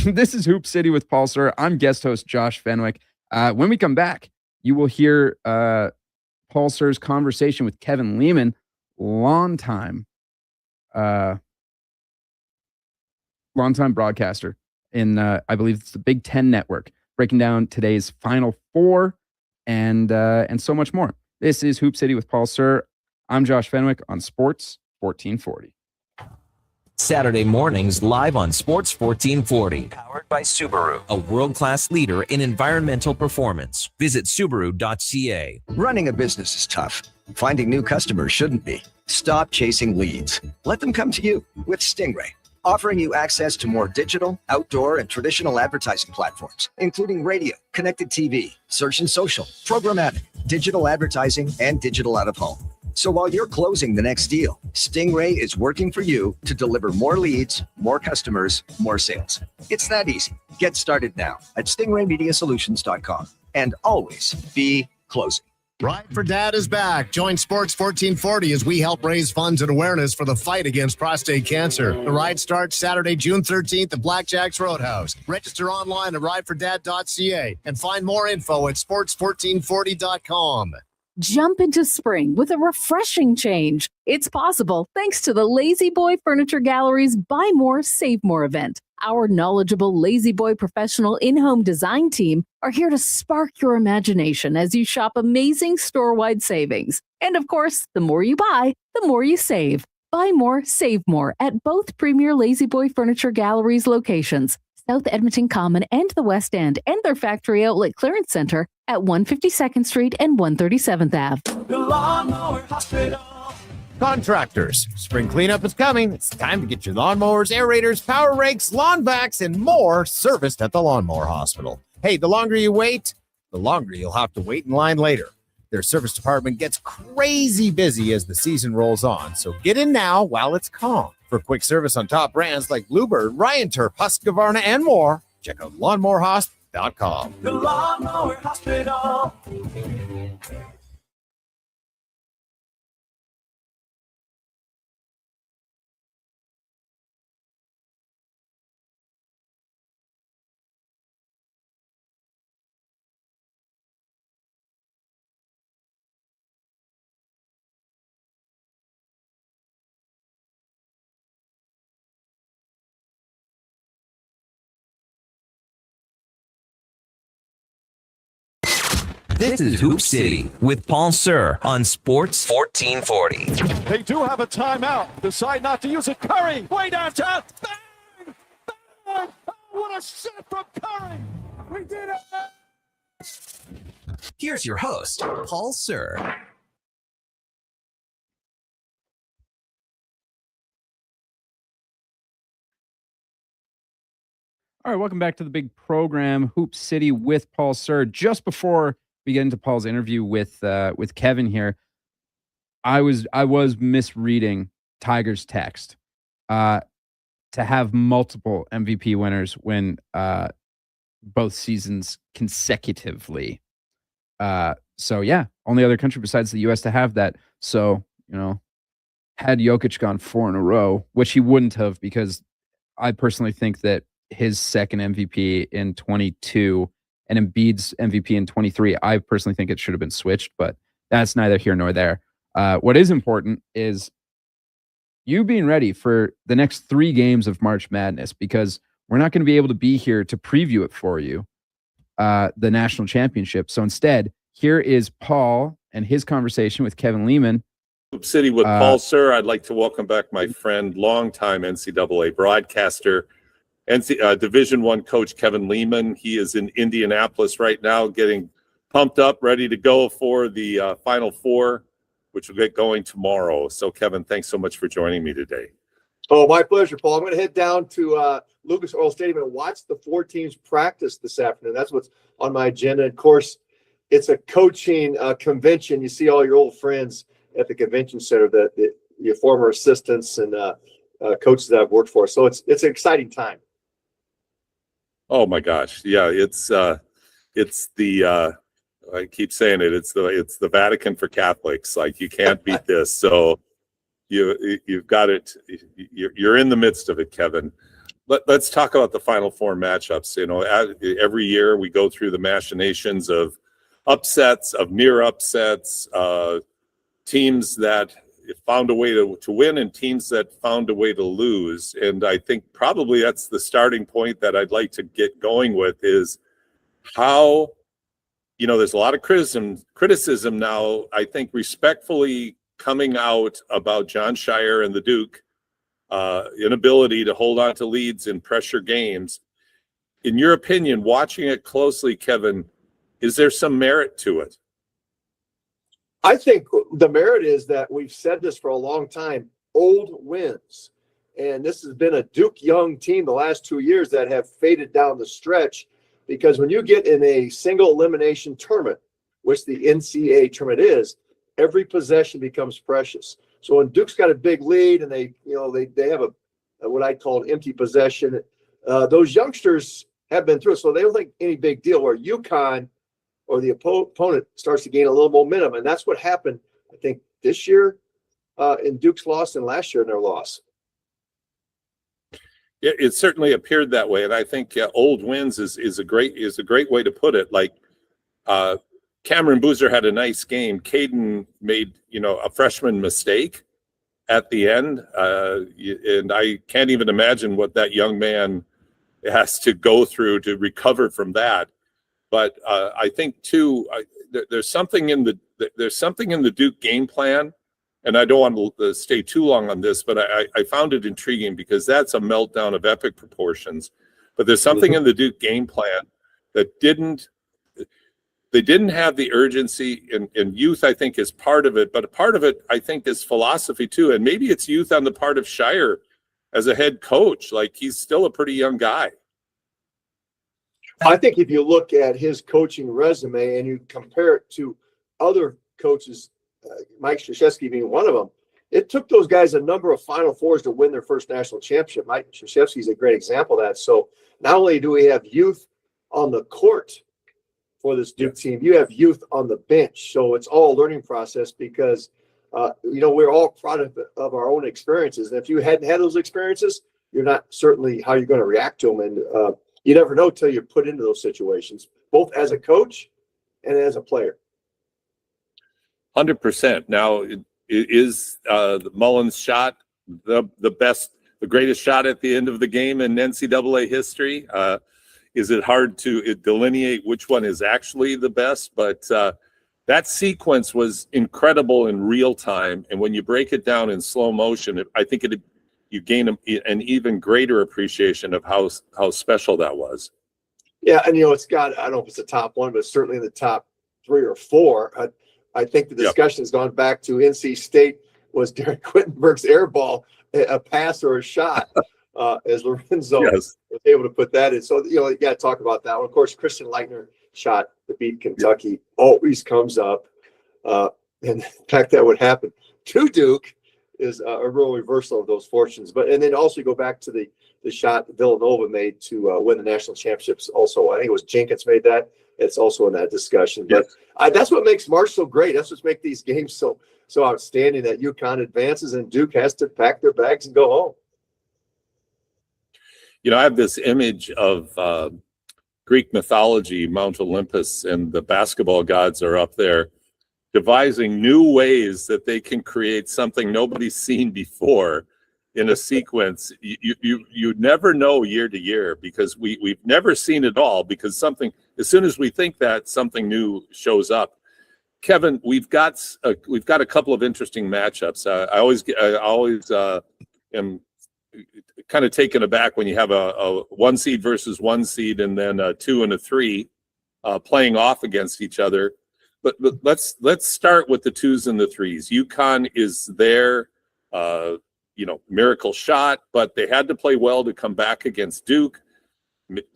This is Hoop City with Paul Sir. I'm guest host Josh Fenwick. When we come back, you will hear Paul Sir's conversation with Kevin Lehman, longtime broadcaster in, I believe it's the Big Ten Network, breaking down today's Final Four and so much more. This is Hoop City with Paul Sir. I'm Josh Fenwick on Sports 1440. Saturday mornings live on Sports 1440. Powered by Subaru, a world-class leader in environmental performance. Visit Subaru.ca. Running a business is tough. Finding new customers shouldn't be. Stop chasing leads. Let them come to you with Stingray, offering you access to more digital, outdoor, and traditional advertising platforms, including radio, connected TV, search and social, programmatic, digital advertising, and digital out-of-home. So while you're closing the next deal, Stingray is working for you to deliver more leads, more customers, more sales. It's that easy. Get started now at stingraymediasolutions.com and always be closing. Ride for Dad is back. Join Sports 1440 as we help raise funds and awareness for the fight against prostate cancer. The ride starts Saturday, June 13th at Blackjack's Roadhouse. Register online at ridefordad.ca and find more info at sports1440.com. Jump into spring with a refreshing change. It's possible thanks to the Lazy Boy Furniture Gallery's Buy More, Save More event. Our knowledgeable Lazy Boy professional in-home design team are here to spark your imagination as you shop amazing store-wide savings. And of course, the more you buy, the more you save. Buy more, save more at both premier Lazy Boy Furniture Gallery's locations, South Edmonton Common and the West End, and their factory outlet clearance center at 152nd Street and 137th Ave. The Lawnmower Hospital. Contractors, spring cleanup is coming. It's time to get your lawnmowers, aerators, power rakes, lawn vacs, and more serviced at the Lawnmower Hospital. Hey, the longer you wait, the longer you'll have to wait in line later. Their service department gets crazy busy as the season rolls on, so get in now while it's calm. For quick service on top brands like Bluebird, Ryan Turf, Husqvarna, and more, check out lawnmowerhosp.com. The Lawnmower Hospital. This is Hoop City with Paul Sir on Sports 1440. They do have a timeout. Decide not to use it. Curry, way downtown. Bang! Bang! Oh, what a shot from Curry! We did it! Here's your host, Paul Sir. All right, welcome back to the big program, Hoop City with Paul Sir. Just before we get into Paul's interview with Kevin here, I was misreading Tiger's text. To have multiple MVP winners win both seasons consecutively. So yeah, only other country besides the U.S. to have that. So, had Jokic gone 4 in a row, which he wouldn't have, because I personally think that his second MVP in 22 and Embiid's MVP in 23, I personally think it should have been switched, but that's neither here nor there. What is important is you being ready for the next 3 games of March Madness, because we're not going to be able to be here to preview it for you, the national championship. So instead, here is Paul and his conversation with Kevin Lehman. Hoop City with Paul Sir. I'd like to welcome back my friend, longtime NCAA broadcaster, Division I coach Kevin Lehman. He is in Indianapolis right now, getting pumped up, ready to go for the Final Four, which will get going tomorrow. So, Kevin, thanks so much for joining me today. Oh, my pleasure, Paul. I'm going to head down to Lucas Oil Stadium and watch the 4 teams practice this afternoon. That's what's on my agenda. Of course, it's a coaching convention. You see all your old friends at the convention center, your former assistants and coaches that I've worked for. So it's an exciting time. Oh my gosh, yeah, it's the I keep saying it. It's the Vatican for Catholics. Like, you can't beat this. So you've got it. You're in the midst of it, Kevin. Let's talk about the Final Four matchups. Every year we go through the machinations of upsets, of near upsets, teams that found a way to win and teams that found a way to lose. And I think probably that's the starting point that I'd like to get going with, is how, there's a lot of criticism now, I think respectfully coming out about John Shire and the Duke inability to hold on to leads in pressure games. In your opinion, watching it closely, Kevin, is there some merit to it? I think the merit is that we've said this for a long time, old wins. And this has been a Duke Young team the last 2 years that have faded down the stretch, because when you get in a single elimination tournament, which the NCAA tournament is, every possession becomes precious. So when Duke's got a big lead and they have a what I call an empty possession, those youngsters have been through it, so they don't think any big deal. Where UConn or the opponent starts to gain a little momentum, and that's what happened, I think, this year in Duke's loss and last year in their loss. Yeah, it certainly appeared that way, and I think old wins is a great way to put it. Like, Cameron Boozer had a nice game. Caden made a freshman mistake at the end, and I can't even imagine what that young man has to go through to recover from that. But I think too, there's something in the Duke game plan, and I don't want to stay too long on this, but I found it intriguing because that's a meltdown of epic proportions. But there's something in the Duke game plan that they didn't have the urgency, and youth, I think, is part of it. But a part of it, I think, is philosophy too, and maybe it's youth on the part of Shire as a head coach. Like, he's still a pretty young guy. I think if you look at his coaching resume and you compare it to other coaches, Mike Krzyzewski being one of them, it took those guys a number of Final Fours to win their first national championship. Mike Krzyzewski is a great example of that. So not only do we have youth on the court for this Duke team, you have youth on the bench. So it's all a learning process because, we're all proud of our own experiences. And if you hadn't had those experiences, you're not certainly how you're going to react to them. And you never know till you're put into those situations, both as a coach and as a player. 100%. Now, is the Mullins shot the greatest shot at the end of the game in NCAA history? Is it hard to delineate which one is actually the best? But that sequence was incredible in real time, and when you break it down in slow motion, I think you gain an even greater appreciation of how special that was. Yeah, and it's got, I don't know if it's the top one, but certainly in the top 3 or 4. I think the discussion has gone back to NC State. Was Derek Quittenberg's air ball a pass or a shot? As Lorenzo was able to put that in. So, you got to talk about that one. Of course, Christian Leitner shot to beat Kentucky always comes up. And the fact that would happen to Duke is a real reversal of those fortunes. And then also go back to the shot Villanova made to win the national championships. Also, I think it was Jenkins made that. It's also in that discussion. But that's what makes March so great. That's what makes these games so outstanding, that UConn advances and Duke has to pack their bags and go home. I have this image of Greek mythology, Mount Olympus, and the basketball gods are up there devising new ways that they can create something nobody's seen before in a sequence. You never know year to year, because we've never seen it all, because as soon as we think that, something new shows up. Kevin, we've got a couple of interesting matchups. I always am kind of taken aback when you have a 1 seed versus 1 seed, and then a 2 and a 3 playing off against each other. But let's start with the 2s and the 3s. UConn is there, miracle shot, but they had to play well to come back against Duke.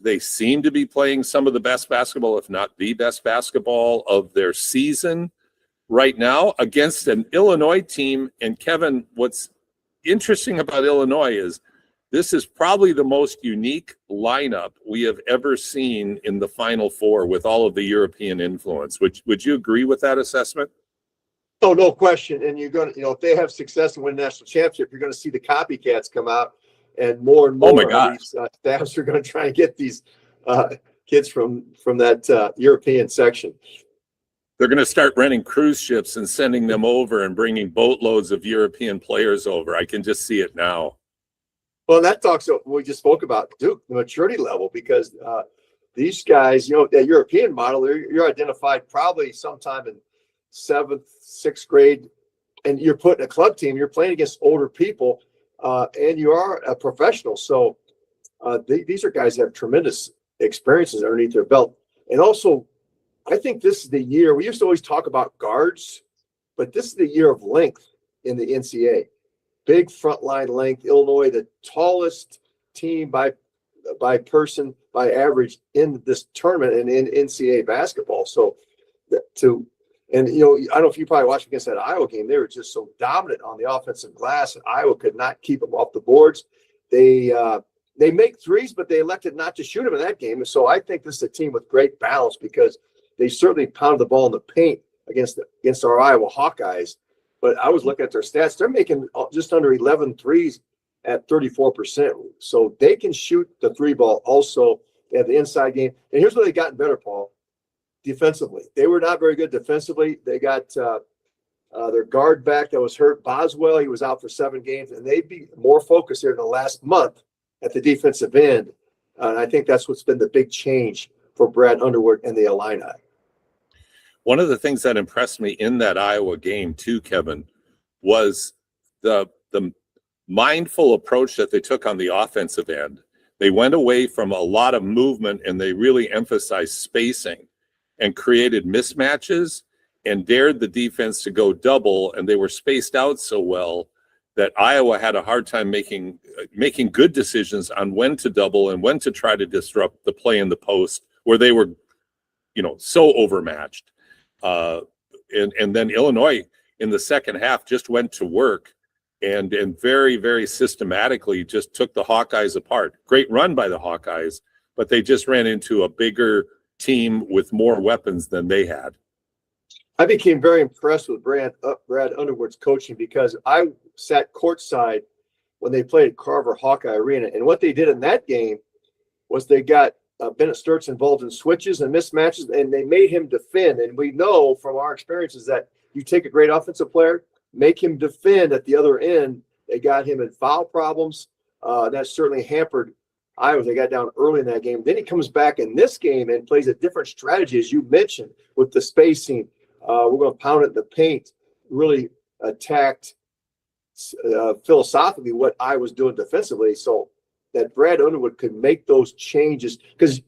They seem to be playing some of the best basketball, if not the best basketball of their season right now, against an Illinois team. And Kevin, what's interesting about Illinois is this is probably the most unique lineup we have ever seen in the Final Four, with all of the European influence. Would you agree with that assessment? Oh, no question. And you're going to, if they have success and win national championship, you're going to see the copycats come out, and more of these staffs are going to try and get these kids from that European section. They're going to start renting cruise ships and sending them over and bringing boatloads of European players over. I can just see it now. Well, that talks about what we just spoke about, Duke, the maturity level, because these guys, that European model, you're identified probably sometime in 7th, 6th grade, and you're put in a club team, you're playing against older people, and you are a professional. So these are guys that have tremendous experiences underneath their belt. And also, I think this is the year, we used to always talk about guards, but this is the year of length in the NCAA. Big frontline length. Illinois, the tallest team by average in this tournament and in NCAA basketball. So I don't know if you probably watched against that Iowa game. They were just so dominant on the offensive glass, and Iowa could not keep them off the boards. They make threes, but they elected not to shoot them in that game. And so I think this is a team with great balance, because they certainly pounded the ball in the paint against our Iowa Hawkeyes. But I was looking at their stats. They're making just under 11 threes at 34%. So they can shoot the 3 ball also. They have the inside game. And here's where they've gotten better, Paul, defensively. They were not very good defensively. They got their guard back that was hurt, Boswell. He was out for 7 games. And they'd be more focused here in the last month at the defensive end. And I think that's what's been the big change for Brad Underwood and the Illini. One of the things that impressed me in that Iowa game too, Kevin, was the mindful approach that they took on the offensive end. They went away from a lot of movement, and they really emphasized spacing and created mismatches and dared the defense to go double, and they were spaced out so well that Iowa had a hard time making good decisions on when to double and when to try to disrupt the play in the post, where they were, so overmatched. And then Illinois in the second half just went to work and very, very systematically just took the Hawkeyes apart. Great run by the Hawkeyes, but they just ran into a bigger team with more weapons than they had. I became very impressed with Brad Underwood's coaching, because I sat courtside when they played at Carver Hawkeye Arena. And what they did in that game was they got Bennett Sturtz involved in switches and mismatches, and they made him defend. And we know from our experiences that you take a great offensive player, make him defend at the other end. They got him in foul problems. That certainly hampered Iowa. They got down early in that game. Then he comes back in this game and plays a different strategy, as you mentioned, with the spacing. We're going to pound it in the paint. Really attacked philosophically what I was doing defensively. So that Brad Underwood could make those changes, because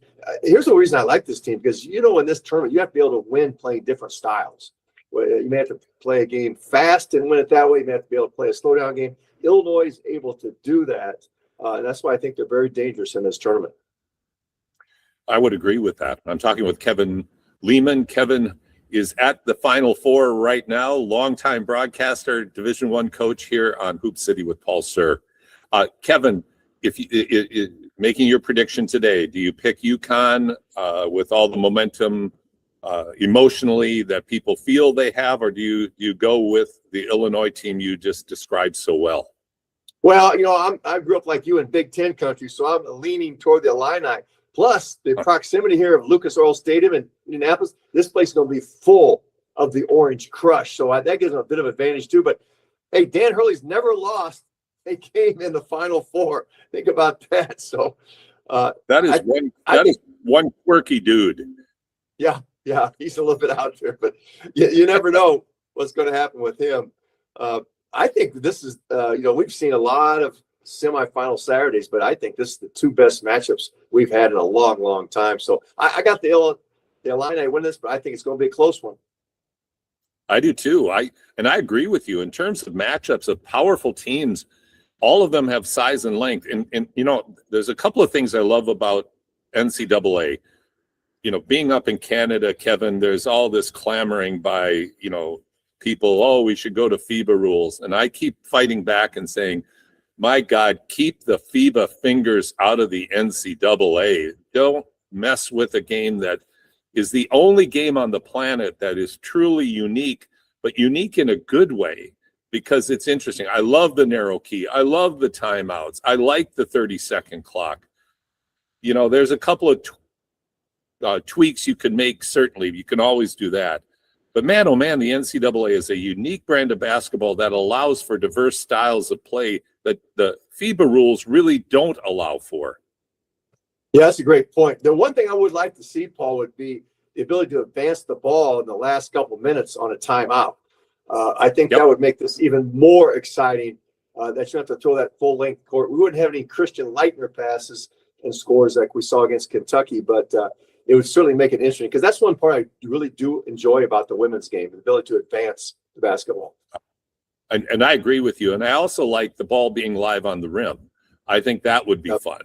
here's the reason I like this team, because in this tournament you have to be able to win playing different styles. You may have to play a game fast and win it that way. You may have to be able to play a slow down game. Illinois is able to do that, and that's why I think they're very dangerous in this tournament. I would agree with that. I'm talking with Kevin Lehman. Kevin is at the Final Four right now, longtime broadcaster, Division I coach here on Hoop City with Paul Sir. Kevin, if you making your prediction today, do you pick UConn with all the momentum emotionally that people feel they have, or do you go with the Illinois team you just described so well? Well, I grew up like you in Big Ten country, so I'm leaning toward the Illini. Plus, the proximity here of Lucas Oil Stadium in Indianapolis, this place is going to be full of the Orange Crush. So that gives them a bit of advantage too. But, hey, Dan Hurley's never lost a game in the Final Four. Think about that. So that is one quirky dude. Yeah, he's a little bit out there. But you never know what's going to happen with him. I think this is, we've seen a lot of semifinal Saturdays, but I think this is the two best matchups we've had in a long, long time. So I got the Illini win this, but I think it's going to be a close one. I do too. I agree with you in terms of matchups of powerful teams. All of them have size and length, and there's a couple of things I love about NCAA. Being up in Canada, Kevin, there's all this clamoring by people. Oh, we should go to FIBA rules, and I keep fighting back and saying, my God, keep the FIBA fingers out of the NCAA. Don't mess with a game that is the only game on the planet that is truly unique, but unique in a good way, because it's interesting. I love the narrow key. I love the timeouts. I like the 30-second clock. There's a couple of tweaks you can make, certainly. You can always do that. But man, oh man, the NCAA is a unique brand of basketball that allows for diverse styles of play that the FIBA rules really don't allow for. Yeah, that's a great point. The one thing I would like to see, Paul, would be the ability to advance the ball in the last couple minutes on a timeout. I think that would make this even more exciting, that you have to throw that full-length court. We wouldn't have any Christian Leitner passes and scores like we saw against Kentucky, but it would certainly make it interesting, because that's one part I really do enjoy about the women's game, the ability to advance the basketball. And I agree with you. And I also like the ball being live on the rim. I think that would be fun.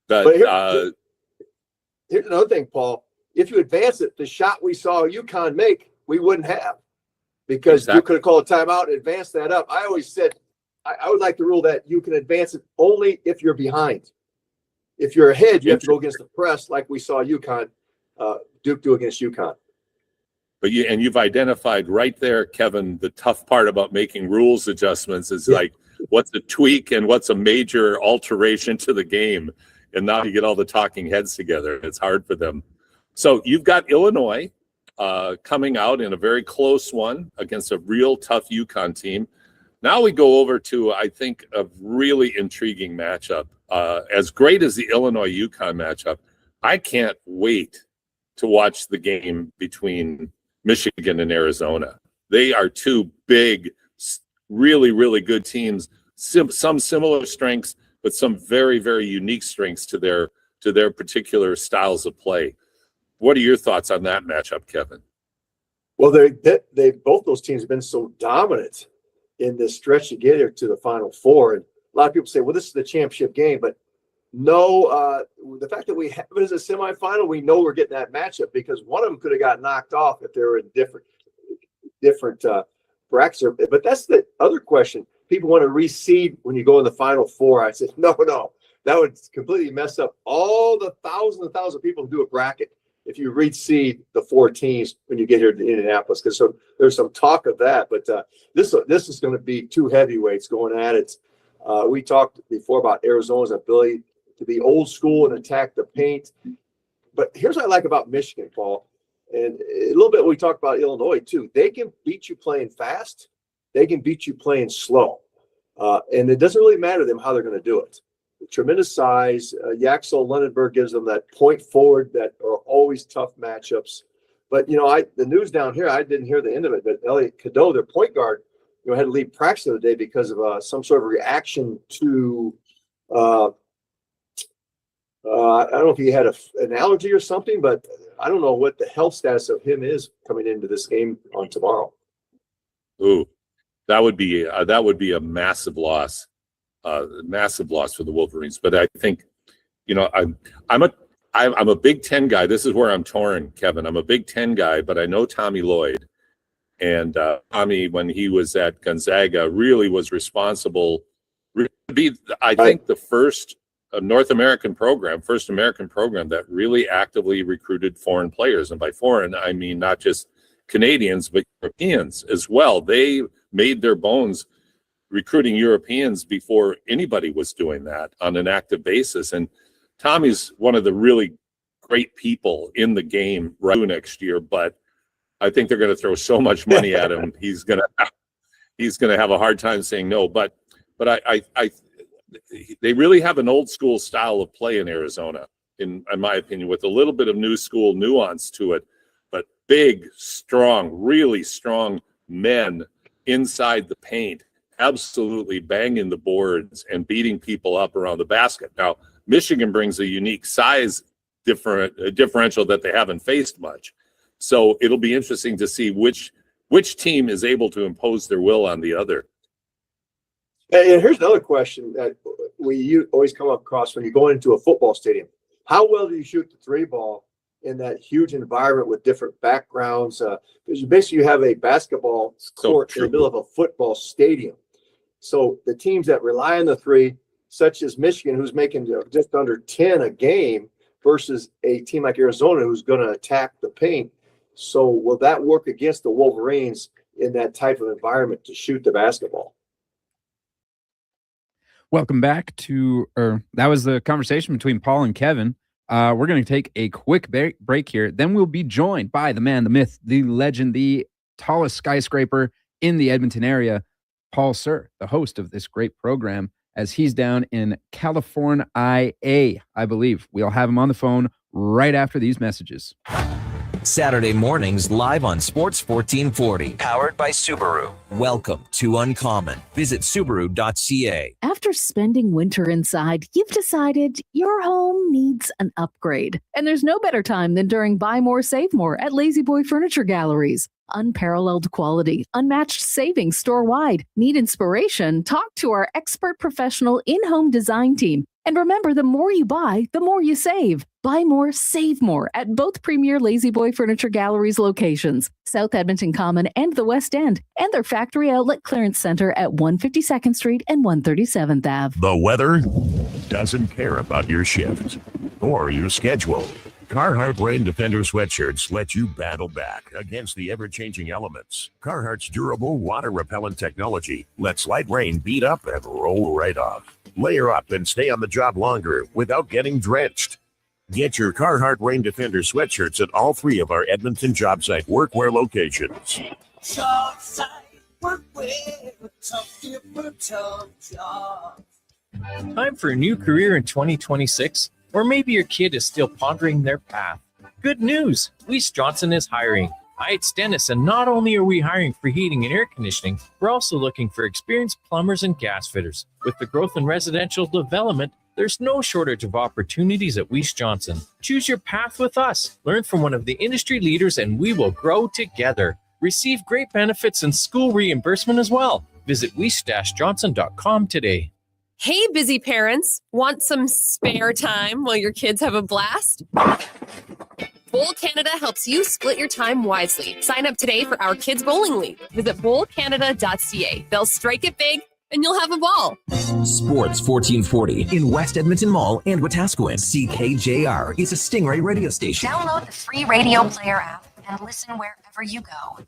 But here's another thing, Paul. If you advance it, the shot we saw UConn make, we wouldn't have, because you could have called a timeout and advanced that up. I always said I would like the rule that you can advance it only if you're behind. If you're ahead, you have to go against the press, like we saw Duke do against UConn. But you've identified right there, Kevin, the tough part about making rules adjustments is like what's a tweak and what's a major alteration to the game. And now you get all the talking heads together. It's hard for them. So you've got Illinois coming out in a very close one against a real tough UConn team. Now we go over to, I think, a really intriguing matchup. As great as the Illinois-UConn matchup, I can't wait to watch the game between Michigan and Arizona. They are two big, really, really good teams. Some similar strengths, but some very, very unique strengths to their particular styles of play. What are your thoughts on that matchup, Kevin? Well, they both those teams have been so dominant in this stretch to get here to the Final Four. And a lot of people say, well, this is the championship game. But no, the fact that we have it as a semifinal, we know we're getting that matchup, because one of them could have got knocked off if they were in different brackets. But that's the other question. People want to reseed when you go in the Final Four. I said, no. That would completely mess up all the thousands and thousands of people who do a bracket if you reseed the four teams when you get here to Indianapolis, because there's some talk of that. But this is going to be two heavyweights going at it. We talked before about Arizona's ability to be old school and attack the paint. But here's what I like about Michigan, Paul, and a little bit we talked about Illinois too. They can beat you playing fast. They can beat you playing slow. And it doesn't really matter to them how they're going to do it. Tremendous size. Yaxel Lunenburg gives them that point forward that are always tough matchups. But, the news down here, I didn't hear the end of it, but Elliot Cadeau, their point guard, had to leave practice the other day because of some sort of reaction to I don't know if he had an allergy or something, but I don't know what the health status of him is coming into this game on tomorrow. Ooh, that would be a massive loss for the Wolverines. But I think, I'm a Big Ten guy. This is where I'm torn, Kevin. I'm a Big Ten guy, but I know Tommy Lloyd, and Tommy, when he was at Gonzaga, really was responsible. I think the first American program that really actively recruited foreign players, and by foreign I mean not just Canadians but Europeans as well. They made their bones recruiting Europeans before anybody was doing that on an active basis. And Tommy's one of the really great people in the game right next year, but I think they're going to throw so much money at him. He's going to have a hard time saying no. But they really have an old school style of play in Arizona, in my opinion, with a little bit of new school nuance to it. But big, strong, really strong men inside the paint, absolutely banging the boards and beating people up around the basket. Now, Michigan brings a unique size differential that they haven't faced much. So it'll be interesting to see which team is able to impose their will on the other. And here's another question that we always come across when you go into a football stadium. How well do you shoot the three ball in that huge environment with different backgrounds? Because basically you have a basketball court in the middle of a football stadium. So the teams that rely on the three, such as Michigan, who's making just under 10 a game, versus a team like Arizona who's going to attack the paint. So will that work against the Wolverines in that type of environment to shoot the basketball? Welcome back that was the conversation between Paul and Kevin. We're going to take a quick break here. Then we'll be joined by the man, the myth, the legend, the tallest skyscraper in the Edmonton area, Paul Sir, the host of this great program, as he's down in California, I believe. We'll have him on the phone right after these messages. Saturday mornings live on Sports 1440. Powered by Subaru. Welcome to Uncommon. Visit Subaru.ca. After spending winter inside, you've decided your home needs an upgrade. And there's no better time than during Buy More, Save More at Lazy Boy Furniture Galleries. Unparalleled quality, unmatched savings store-wide. Need inspiration? Talk to our expert professional in-home design team. And remember, the more you buy, the more you save. Buy more, save more at both premier Lazy Boy Furniture Galleries locations, South Edmonton Common and the West End, and their factory outlet clearance center at 152nd Street and 137th Ave. The weather doesn't care about your shift or your schedule. Carhartt Rain Defender sweatshirts let you battle back against the ever-changing elements. Carhartt's durable, water-repellent technology lets light rain beat up and roll right off. Layer up and stay on the job longer without getting drenched. Get your Carhartt Rain Defender sweatshirts at all three of our Edmonton job site workwear locations. Job site workwear, tough job. Time for a new career in 2026? Or maybe your kid is still pondering their path. Good news! Weiss Johnson is hiring. Hi, it's Dennis, and not only are we hiring for heating and air conditioning, we're also looking for experienced plumbers and gas fitters. With the growth in residential development, there's no shortage of opportunities at Weiss Johnson. Choose your path with us. Learn from one of the industry leaders, and we will grow together. Receive great benefits and school reimbursement as well. Visit weiss-johnson.com today. Hey, busy parents, want some spare time while your kids have a blast? Bowl Canada helps you split your time wisely. Sign up today for our Kids Bowling League. Visit bowlcanada.ca. They'll strike it big and you'll have a ball. Sports 1440 in West Edmonton Mall and Wetaskiwin. CKJR is a Stingray radio station. Download the free radio player app and listen wherever you go.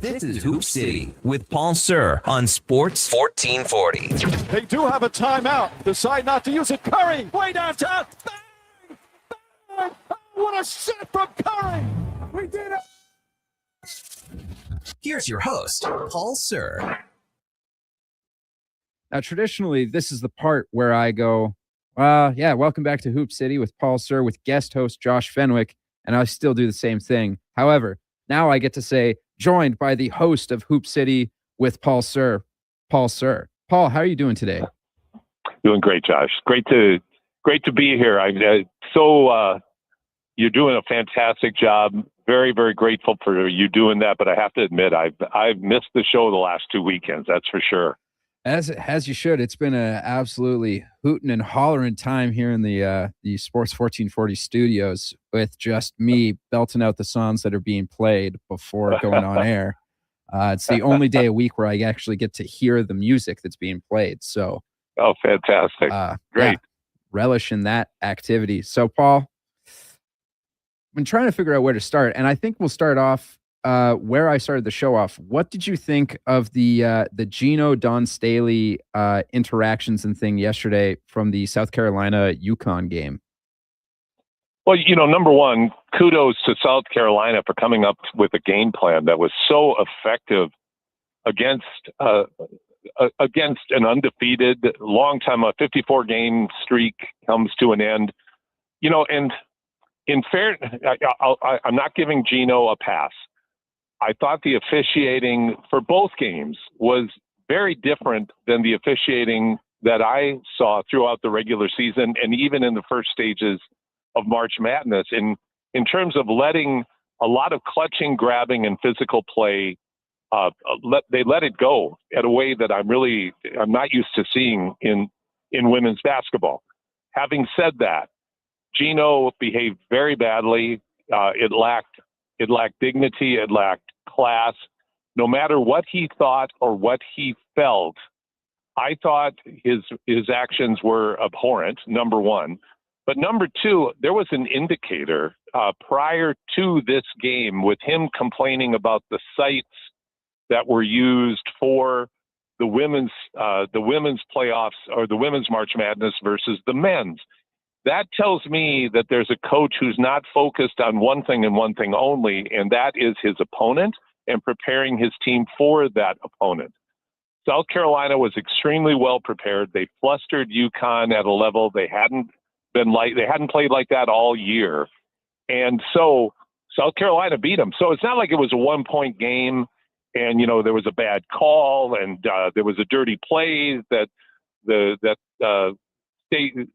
This is Hoop City with Paul Sir on Sports 1440. They do have a timeout. Decide not to use it. Curry, way downtown. Bang! Bang! Oh, what a shot from Curry! We did it! Here's your host, Paul Sir. Now, traditionally, this is the part where I go, Yeah, welcome back to Hoop City with Paul Sir, with guest host Josh Fenwick, and I still do the same thing. However, now I get to say, joined by the host of Hoop City with Paul Sir, Paul Sir. Paul, how are you doing today? Doing great, Josh. Great to be here. You're doing a fantastic job. Very, very grateful for you doing that. But I have to admit, I've missed the show the last 2 weekends. That's for sure. As you should. It's been a absolutely hooting and hollering time here in the Sports 1440 studios with just me belting out the songs that are being played before going on air. It's the only day a week where I actually get to hear the music that's being played. So, fantastic. Great. Yeah, relish in that activity. So, Paul, I've been trying to figure out where to start, and I think we'll start off where I started the show off. What did you think of the Gino Don Staley interactions and thing yesterday from the South Carolina UConn game? Well, number one, kudos to South Carolina for coming up with a game plan that was so effective against an undefeated, long time, a 54-game streak comes to an end. And in fair, I'm not giving Gino a pass. I thought the officiating for both games was very different than the officiating that I saw throughout the regular season and even in the first stages of March Madness. In terms of letting a lot of clutching, grabbing, and physical play, they let it go in a way that I'm not used to seeing in women's basketball. Having said that, Gino behaved very badly. It lacked dignity. It lacked class. No matter what he thought or what he felt, I thought his actions were abhorrent, number one. But number two, there was an indicator prior to this game with him complaining about the sites that were used for the women's playoffs or the women's March Madness versus the men's. That tells me that there's a coach who's not focused on one thing and one thing only, and that is his opponent and preparing his team for that opponent. South Carolina was extremely well prepared. They flustered UConn at a level they hadn't played like that all year. And so South Carolina beat them. So it's not like it was a 1-point game and, there was a bad call and there was a dirty play that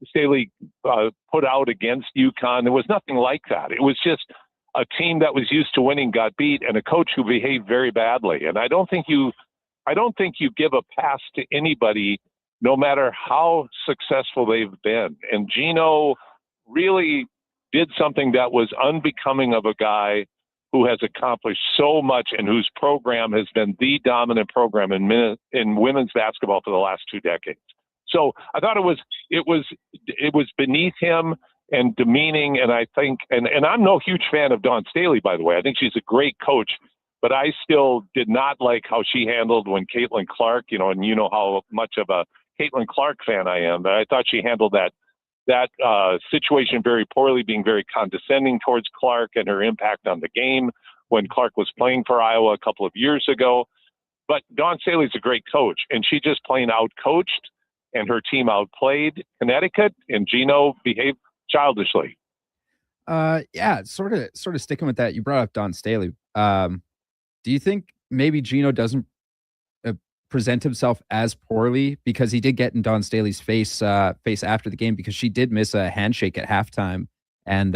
Staley put out against UConn. There was nothing like that. It was just a team that was used to winning got beat and a coach who behaved very badly. And I don't think you give a pass to anybody, no matter how successful they've been. And Gino really did something that was unbecoming of a guy who has accomplished so much and whose program has been the dominant program in women's basketball for the last 2 decades. So I thought it was beneath him and demeaning. And I think, and I'm no huge fan of Dawn Staley, by the way. I think she's a great coach, but I still did not like how she handled when Caitlin Clark, and you know how much of a Caitlin Clark fan I am, but I thought she handled that situation very poorly, being very condescending towards Clark and her impact on the game when Clark was playing for Iowa a couple of years ago. But Dawn Staley's a great coach, and she just plain out-coached, and her team outplayed Connecticut, and Gino behaved childishly. Yeah, sort of sticking with that. You brought up Dawn Staley. Do you think maybe Gino doesn't present himself as poorly because he did get in Dawn Staley's face after the game because she did miss a handshake at halftime, and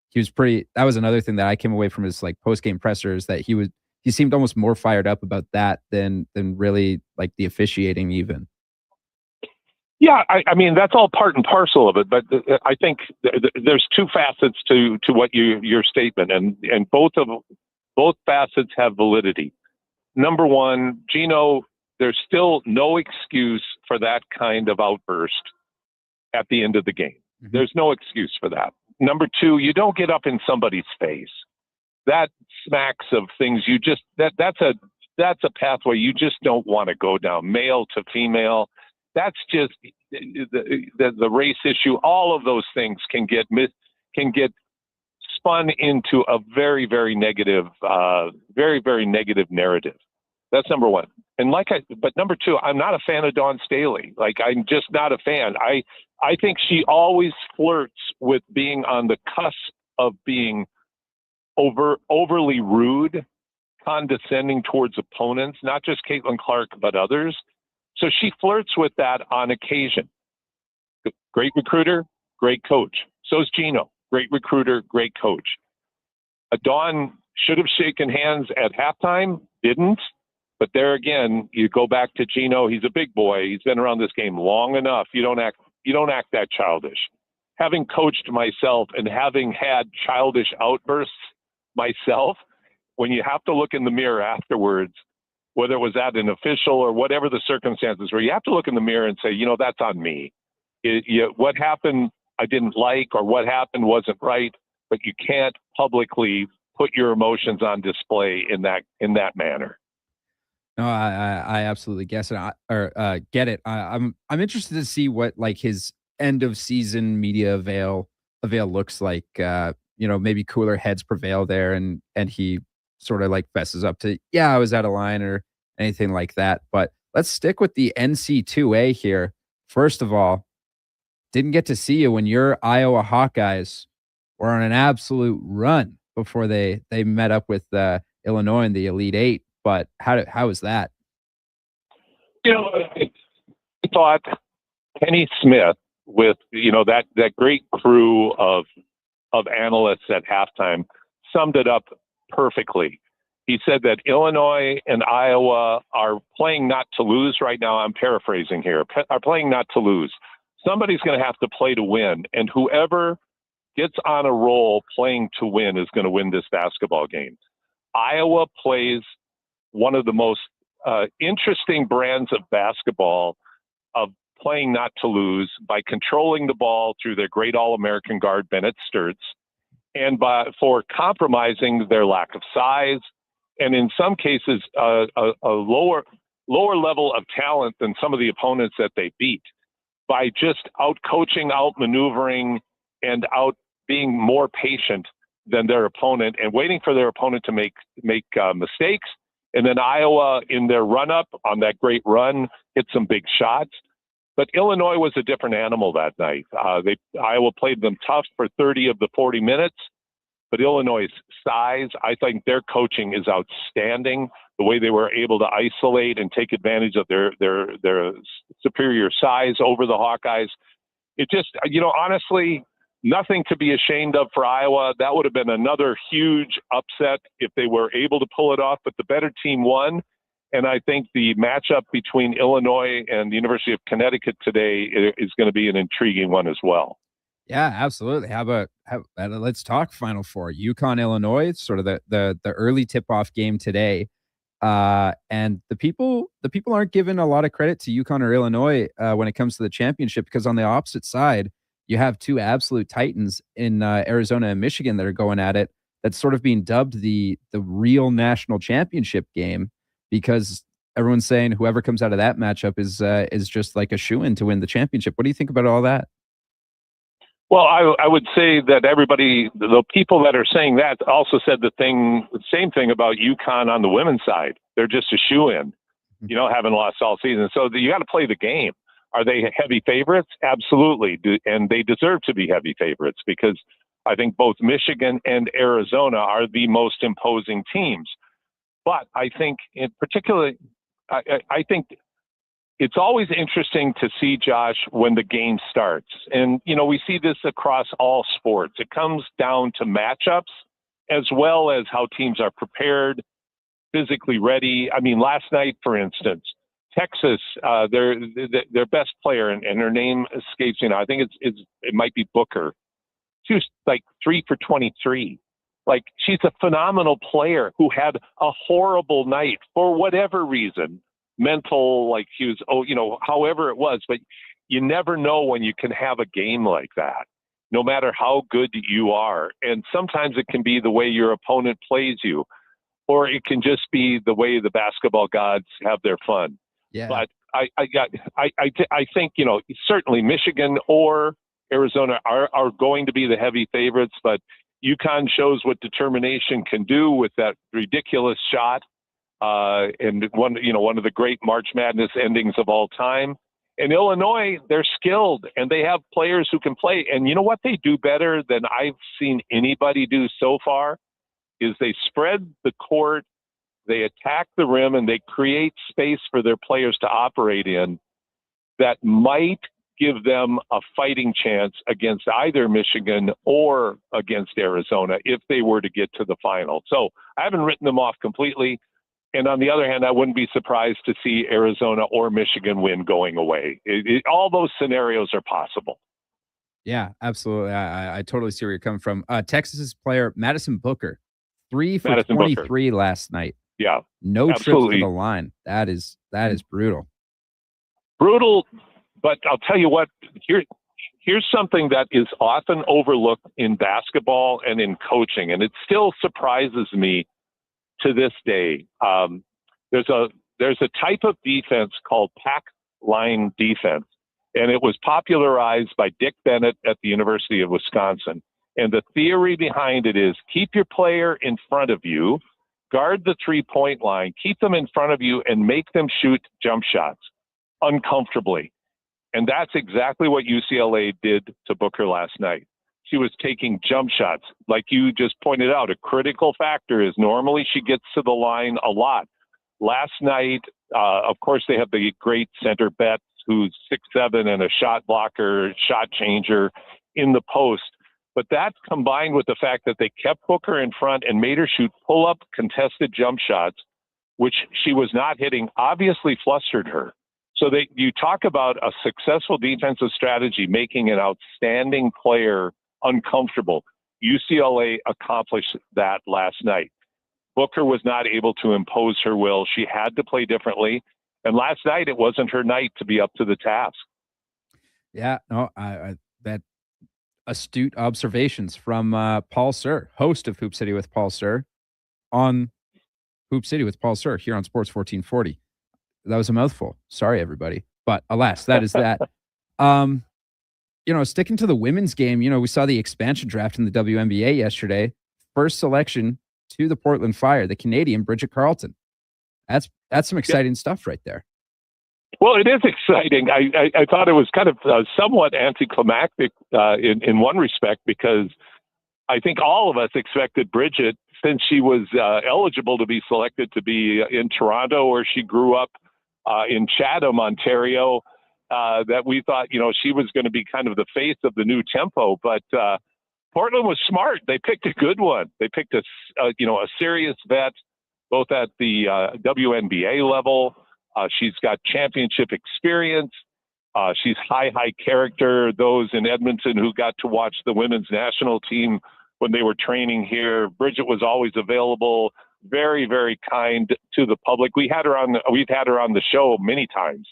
he was pretty. That was another thing that I came away from his post-game pressers, that he seemed almost more fired up about that than really the officiating even. Yeah, I mean, that's all part and parcel of it, but I think there's 2 facets to what your statement, and both facets have validity. Number one, Gino, there's still no excuse for that kind of outburst at the end of the game. Mm-hmm. There's no excuse for that. Number 2, you don't get up in somebody's face. That smacks of things that's a pathway you just don't want to go down, male to female. That's just the race issue. All of those things can get spun into a very, very negative, very, very negative narrative. That's number one. But number two, I'm not a fan of Dawn Staley. Like, I'm just not a fan. I think she always flirts with being on the cusp of being overly rude, condescending towards opponents, not just Caitlin Clark, but others. So she flirts with that on occasion. Great recruiter, great coach. So is Gino. Great recruiter, great coach. Dawn should have shaken hands at halftime, didn't. But there again, you go back to Gino. He's a big boy. He's been around this game long enough. You don't act that childish. Having coached myself and having had childish outbursts myself, when you have to look in the mirror afterwards, whether it was at an official or whatever the circumstances were, you have to look in the mirror and say, that's on me. What happened I didn't like, or what happened wasn't right, but you can't publicly put your emotions on display in that manner. No, I absolutely guess it get it. I'm interested to see what like his end of season media avail looks like. Maybe cooler heads prevail there, and he sort of like fesses up to, yeah, I was out of line or anything like that. But let's stick with the NC2A here. First of all, didn't get to see you when your Iowa Hawkeyes were on an absolute run before they met up with Illinois in the Elite Eight. But how was that? I thought Kenny Smith with that great crew of analysts at halftime summed it up perfectly. He said that Illinois and Iowa are playing not to lose right now. I'm paraphrasing here. Are playing not to lose. Somebody's going to have to play to win, and whoever gets on a roll playing to win is going to win this basketball game. Iowa plays one of the most interesting brands of basketball, of playing not to lose by controlling the ball through their great All-American guard, Bennett Sturtz, and for compromising their lack of size, and in some cases, a lower level of talent than some of the opponents that they beat, by just out-coaching, out-maneuvering, and out being more patient than their opponent and waiting for their opponent to make mistakes. And then Iowa, in their run-up on that great run, hit some big shots. But Illinois was a different animal that night. Iowa played them tough for 30 of the 40 minutes. But Illinois' size, I think their coaching is outstanding. The way they were able to isolate and take advantage of their superior size over the Hawkeyes. It just, honestly, nothing to be ashamed of for Iowa. That would have been another huge upset if they were able to pull it off, but the better team won. And I think the matchup between Illinois and the University of Connecticut today is going to be an intriguing one as well. Yeah, absolutely. Let's talk Final Four. UConn, Illinois, sort of the early tip-off game today. And the people aren't giving a lot of credit to UConn or Illinois when it comes to the championship, because on the opposite side, you have two absolute titans in Arizona and Michigan that are going at it. That's sort of being dubbed the real national championship game, because everyone's saying whoever comes out of that matchup is just like a shoo-in to win the championship. What do you think about all that? Well, I would say that the people that are saying that also said the same thing about UConn on the women's side. They're just a shoo-in, haven't lost all season. So you got to play the game. Are they heavy favorites? Absolutely. And they deserve to be heavy favorites, because I think both Michigan and Arizona are the most imposing teams. But I think in particular, I think it's always interesting to see, Josh, when the game starts. And, we see this across all sports. It comes down to matchups as well as how teams are prepared, physically ready. I mean, last night, for instance, Texas, their best player, and her name escapes me now. I think it might be Booker. She was like 3 for 23. Like, she's a phenomenal player who had a horrible night for whatever reason. Mental, like she was, however it was, but you never know when you can have a game like that, no matter how good you are. And sometimes it can be the way your opponent plays you, or it can just be the way the basketball gods have their fun. Yeah. But I think, certainly Michigan or Arizona are going to be the heavy favorites, but UConn shows what determination can do with that ridiculous shot and one of the great March Madness endings of all time. And Illinois, they're skilled and they have players who can play. And you know what they do better than I've seen anybody do so far is they spread the court, they attack the rim, and they create space for their players to operate in that might give them a fighting chance against either Michigan or against Arizona if they were to get to the final. So I haven't written them off completely. And on the other hand, I wouldn't be surprised to see Arizona or Michigan win going away. All those scenarios are possible. Yeah, absolutely. I totally see where you're coming from. Texas's player, Madison Booker, 3 for 23 last night. Yeah. No absolutely. trips to the line. That is brutal. Brutal, but I'll tell you what, here's something that is often overlooked in basketball and in coaching, and it still surprises me to this day. There's a type of defense called pack line defense, and it was popularized by Dick Bennett at the University of Wisconsin. And the theory behind it is keep your player in front of you, guard the 3-point line, keep them in front of you, and make them shoot jump shots uncomfortably. And that's exactly what UCLA did to Booker last night. She was taking jump shots. Like you just pointed out, a critical factor is normally she gets to the line a lot. Last night, of course, they have the great center Betts, who's 6'7" and a shot blocker, shot changer in the post. But that combined with the fact that they kept Booker in front and made her shoot pull-up contested jump shots, which she was not hitting, obviously flustered her. So you talk about a successful defensive strategy, making an outstanding player uncomfortable. UCLA accomplished that last night. Booker was not able to impose her will. She had to play differently. And last night, it wasn't her night to be up to the task. Yeah, no, that astute observations from Paul Sir, host of Hoop City with Paul Sir, on Hoop City with Paul Sir here on Sports 1440. That was a mouthful. Sorry, everybody. But alas, that is that. Sticking to the women's game, we saw the expansion draft in the WNBA yesterday. First selection to the Portland Fire, the Canadian Bridget Carleton. That's some exciting stuff right there. Well, it is exciting. I thought it was kind of somewhat anticlimactic in one respect, because I think all of us expected Bridget, since she was eligible to be selected to be in Toronto, or she grew up in Chatham, Ontario, that we thought, she was going to be kind of the face of the new tempo. But Portland was smart. They picked a good one. They picked a serious vet, both at the WNBA level. She's got championship experience. She's high character. Those in Edmonton who got to watch the women's national team when they were training here, Bridget was always available, very, very kind to the public. We've had her on the show many times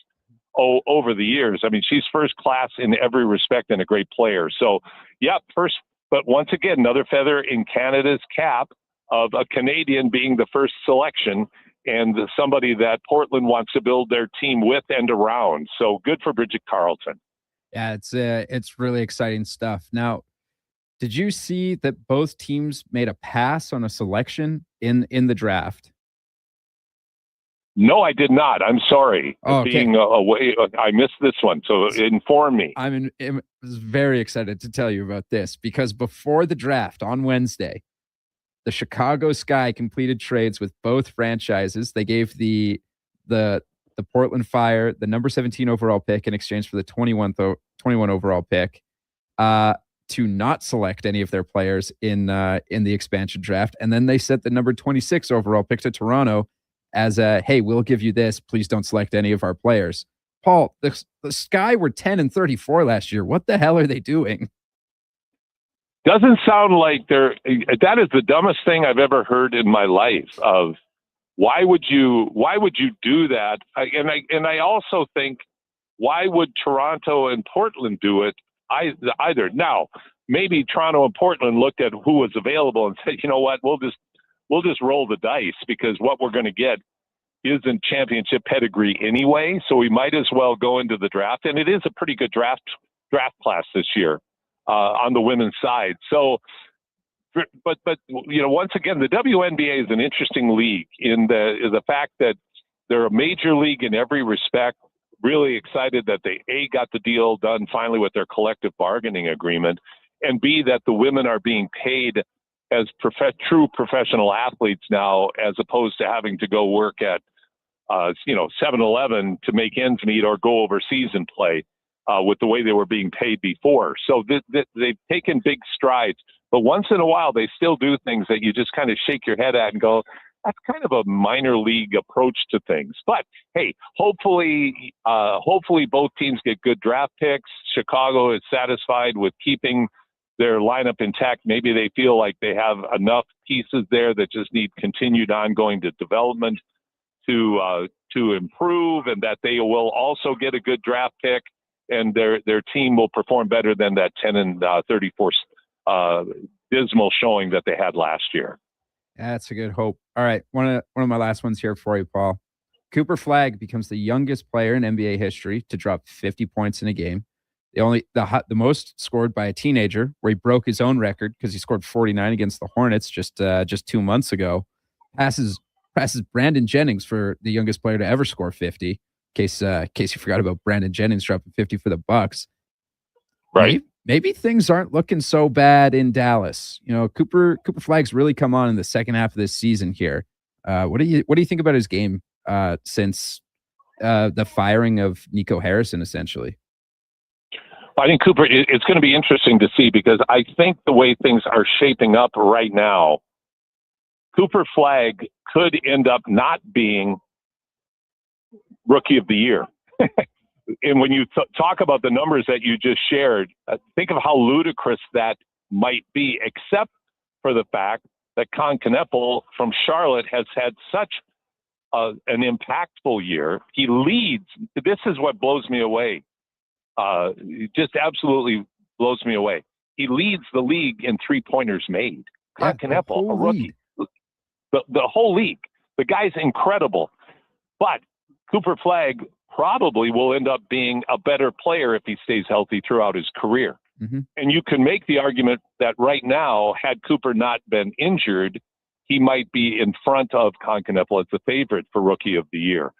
over the years. I mean, she's first class in every respect and a great player. So, yeah, first, but once again, another feather in Canada's cap of a Canadian being the first selection, and somebody that Portland wants to build their team with and around. So good for Bridget Carleton. Yeah, it's really exciting stuff. Now, did you see that both teams made a pass on a selection in the draft? No, I did not. I'm sorry. Oh, okay. Being away, I missed this one. So inform me. I'm very excited to tell you about this, because before the draft on Wednesday, the Chicago Sky completed trades with both franchises. They gave the Portland Fire the number 17 overall pick in exchange for the 21 overall pick to not select any of their players in the expansion draft. And then they sent the number 26 overall pick to Toronto as a, hey, we'll give you this. Please don't select any of our players. Paul, the Sky were 10-34 last year. What the hell are they doing? Doesn't sound like that is the dumbest thing I've ever heard in my life. Of why would you do that? I also think, why would Toronto and Portland do it either? Now, maybe Toronto and Portland looked at who was available and said, you know what, we'll just roll the dice, because what we're going to get isn't championship pedigree anyway. So we might as well go into the draft, and it is a pretty good draft class this year. On the women's side. So But once again, the WNBA is an interesting league in the fact that they're a major league in every respect. Really excited that they A, got the deal done finally with their collective bargaining agreement, and B, that the women are being paid as true professional athletes now, as opposed to having to go work at 7-Eleven to make ends meet or go overseas and play with the way they were being paid before. So they've taken big strides, but once in a while they still do things that you just kind of shake your head at and go, that's kind of a minor league approach to things. But hey, hopefully both teams get good draft picks. Chicago is satisfied with keeping their lineup intact. Maybe they feel like they have enough pieces there that just need continued ongoing development to improve, and that they will also get a good draft pick, and their team will perform better than that 10-34 dismal showing that they had last year. That's a good hope. All right, one of my last ones here for you, Paul. Cooper Flagg becomes the youngest player in NBA history to drop 50 points in a game. The most scored by a teenager, where he broke his own record because he scored 49 against the Hornets just 2 months ago. Passes Brandon Jennings for the youngest player to ever score 50. In case you forgot about Brandon Jennings dropping 50 for the Bucks. Right. Maybe things aren't looking so bad in Dallas. Cooper Flagg's really come on in the second half of this season here. What do you think about his game since the firing of Nico Harrison, essentially? I think Cooper, it's going to be interesting to see, because I think the way things are shaping up right now, Cooper Flagg could end up not being Rookie of the Year. And when you talk about the numbers that you just shared, think of how ludicrous that might be, except for the fact that Con Kneppel from Charlotte has had such an impactful year. He leads. This is what blows me away. Just absolutely blows me away. He leads the league in three-pointers made. Con Kneppel, a rookie. The whole league. The guy's incredible. But Cooper Flagg probably will end up being a better player if he stays healthy throughout his career. Mm-hmm. And you can make the argument that right now, had Cooper not been injured, he might be in front of Con Kneppel as the favorite for Rookie of the Year.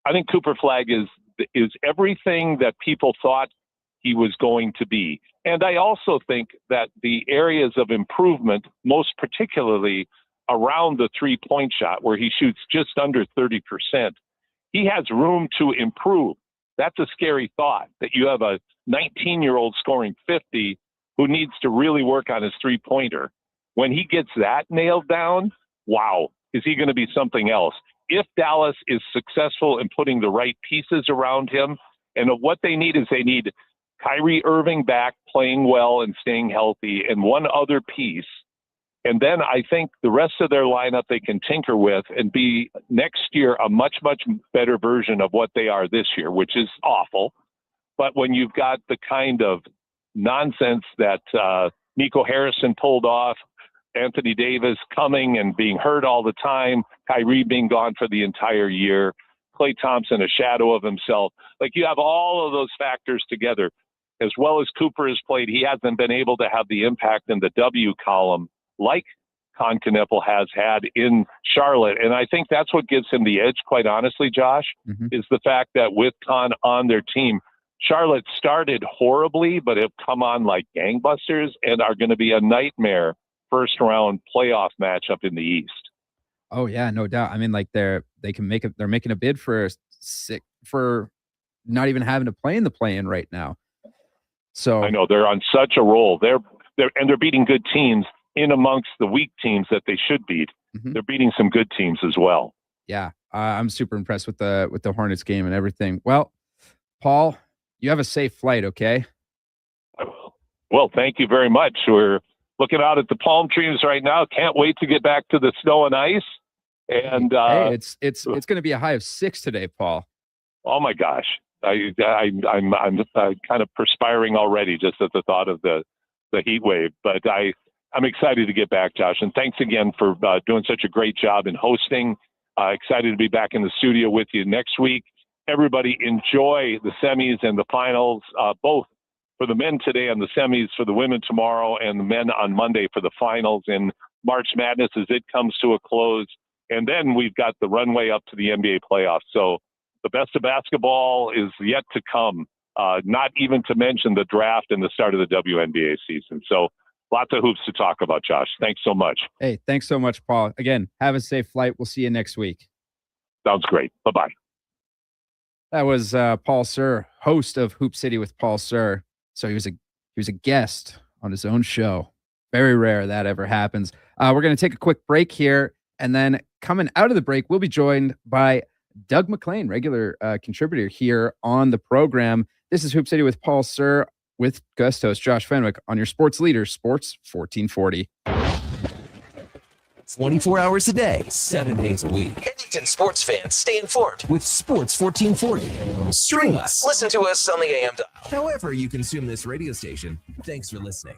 I think Cooper Flagg is everything that people thought he was going to be. And I also think that the areas of improvement, most particularly around the three-point shot, where he shoots just under 30%, he has room to improve. That's a scary thought, that you have a 19-year-old scoring 50 who needs to really work on his three-pointer. When he gets that nailed down, wow, is he going to be something else? If Dallas is successful in putting the right pieces around him, and what they need is Kyrie Irving back, playing well and staying healthy, and one other piece. And then I think the rest of their lineup they can tinker with and be next year a much, much better version of what they are this year, which is awful. But when you've got the kind of nonsense that Nico Harrison pulled off, Anthony Davis coming and being hurt all the time, Kyrie being gone for the entire year, Klay Thompson a shadow of himself. Like, you have all of those factors together. As well as Cooper has played, he hasn't been able to have the impact in the W column like Con Kneppel has had in Charlotte. And I think that's what gives him the edge, quite honestly, Josh, is the fact that with Con on their team, Charlotte started horribly, but have come on like gangbusters and are going to be a nightmare first-round playoff matchup in the East. Oh yeah, no doubt. I mean, like they're making a bid for not even having to play in the play-in right now. So I know they're on such a roll. They're beating good teams in amongst the weak teams that they should beat. Mm-hmm. They're beating some good teams as well. Yeah, I'm super impressed with the Hornets game and everything. Well, Paul, you have a safe flight, okay? Well, thank you very much. We're looking out at the palm trees right now. Can't wait to get back to the snow and ice. And hey, it's going to be a high of 6 today, Paul. Oh my gosh, I'm kind of perspiring already just at the thought of the heat wave. But I'm excited to get back, Josh. And thanks again for doing such a great job in hosting. Excited to be back in the studio with you next week. Everybody enjoy the semis and the finals, both for the men today on the semis, for the women tomorrow, and the men on Monday for the finals in March Madness as it comes to a close. And then we've got the runway up to the NBA playoffs. So the best of basketball is yet to come, not even to mention the draft and the start of the WNBA season. So lots of hoops to talk about, Josh. Thanks so much. Hey, thanks so much, Paul. Again, have a safe flight. We'll see you next week. Sounds great. Bye-bye. That was Paul Sir, host of Hoop City with Paul Sir. So he was a guest on his own show. Very rare that ever happens. We're going to take a quick break here, and then coming out of the break, we'll be joined by Doug McLean, regular contributor here on the program. This is Hoop City with Paul Sir with guest host Josh Fenwick on your sports leader, Sports 1440. 24 hours a day, 7 days a week. Edmonton sports fans, stay informed with Sports 1440. Stream us. Listen to us on the AM dial. However you consume this radio station, thanks for listening.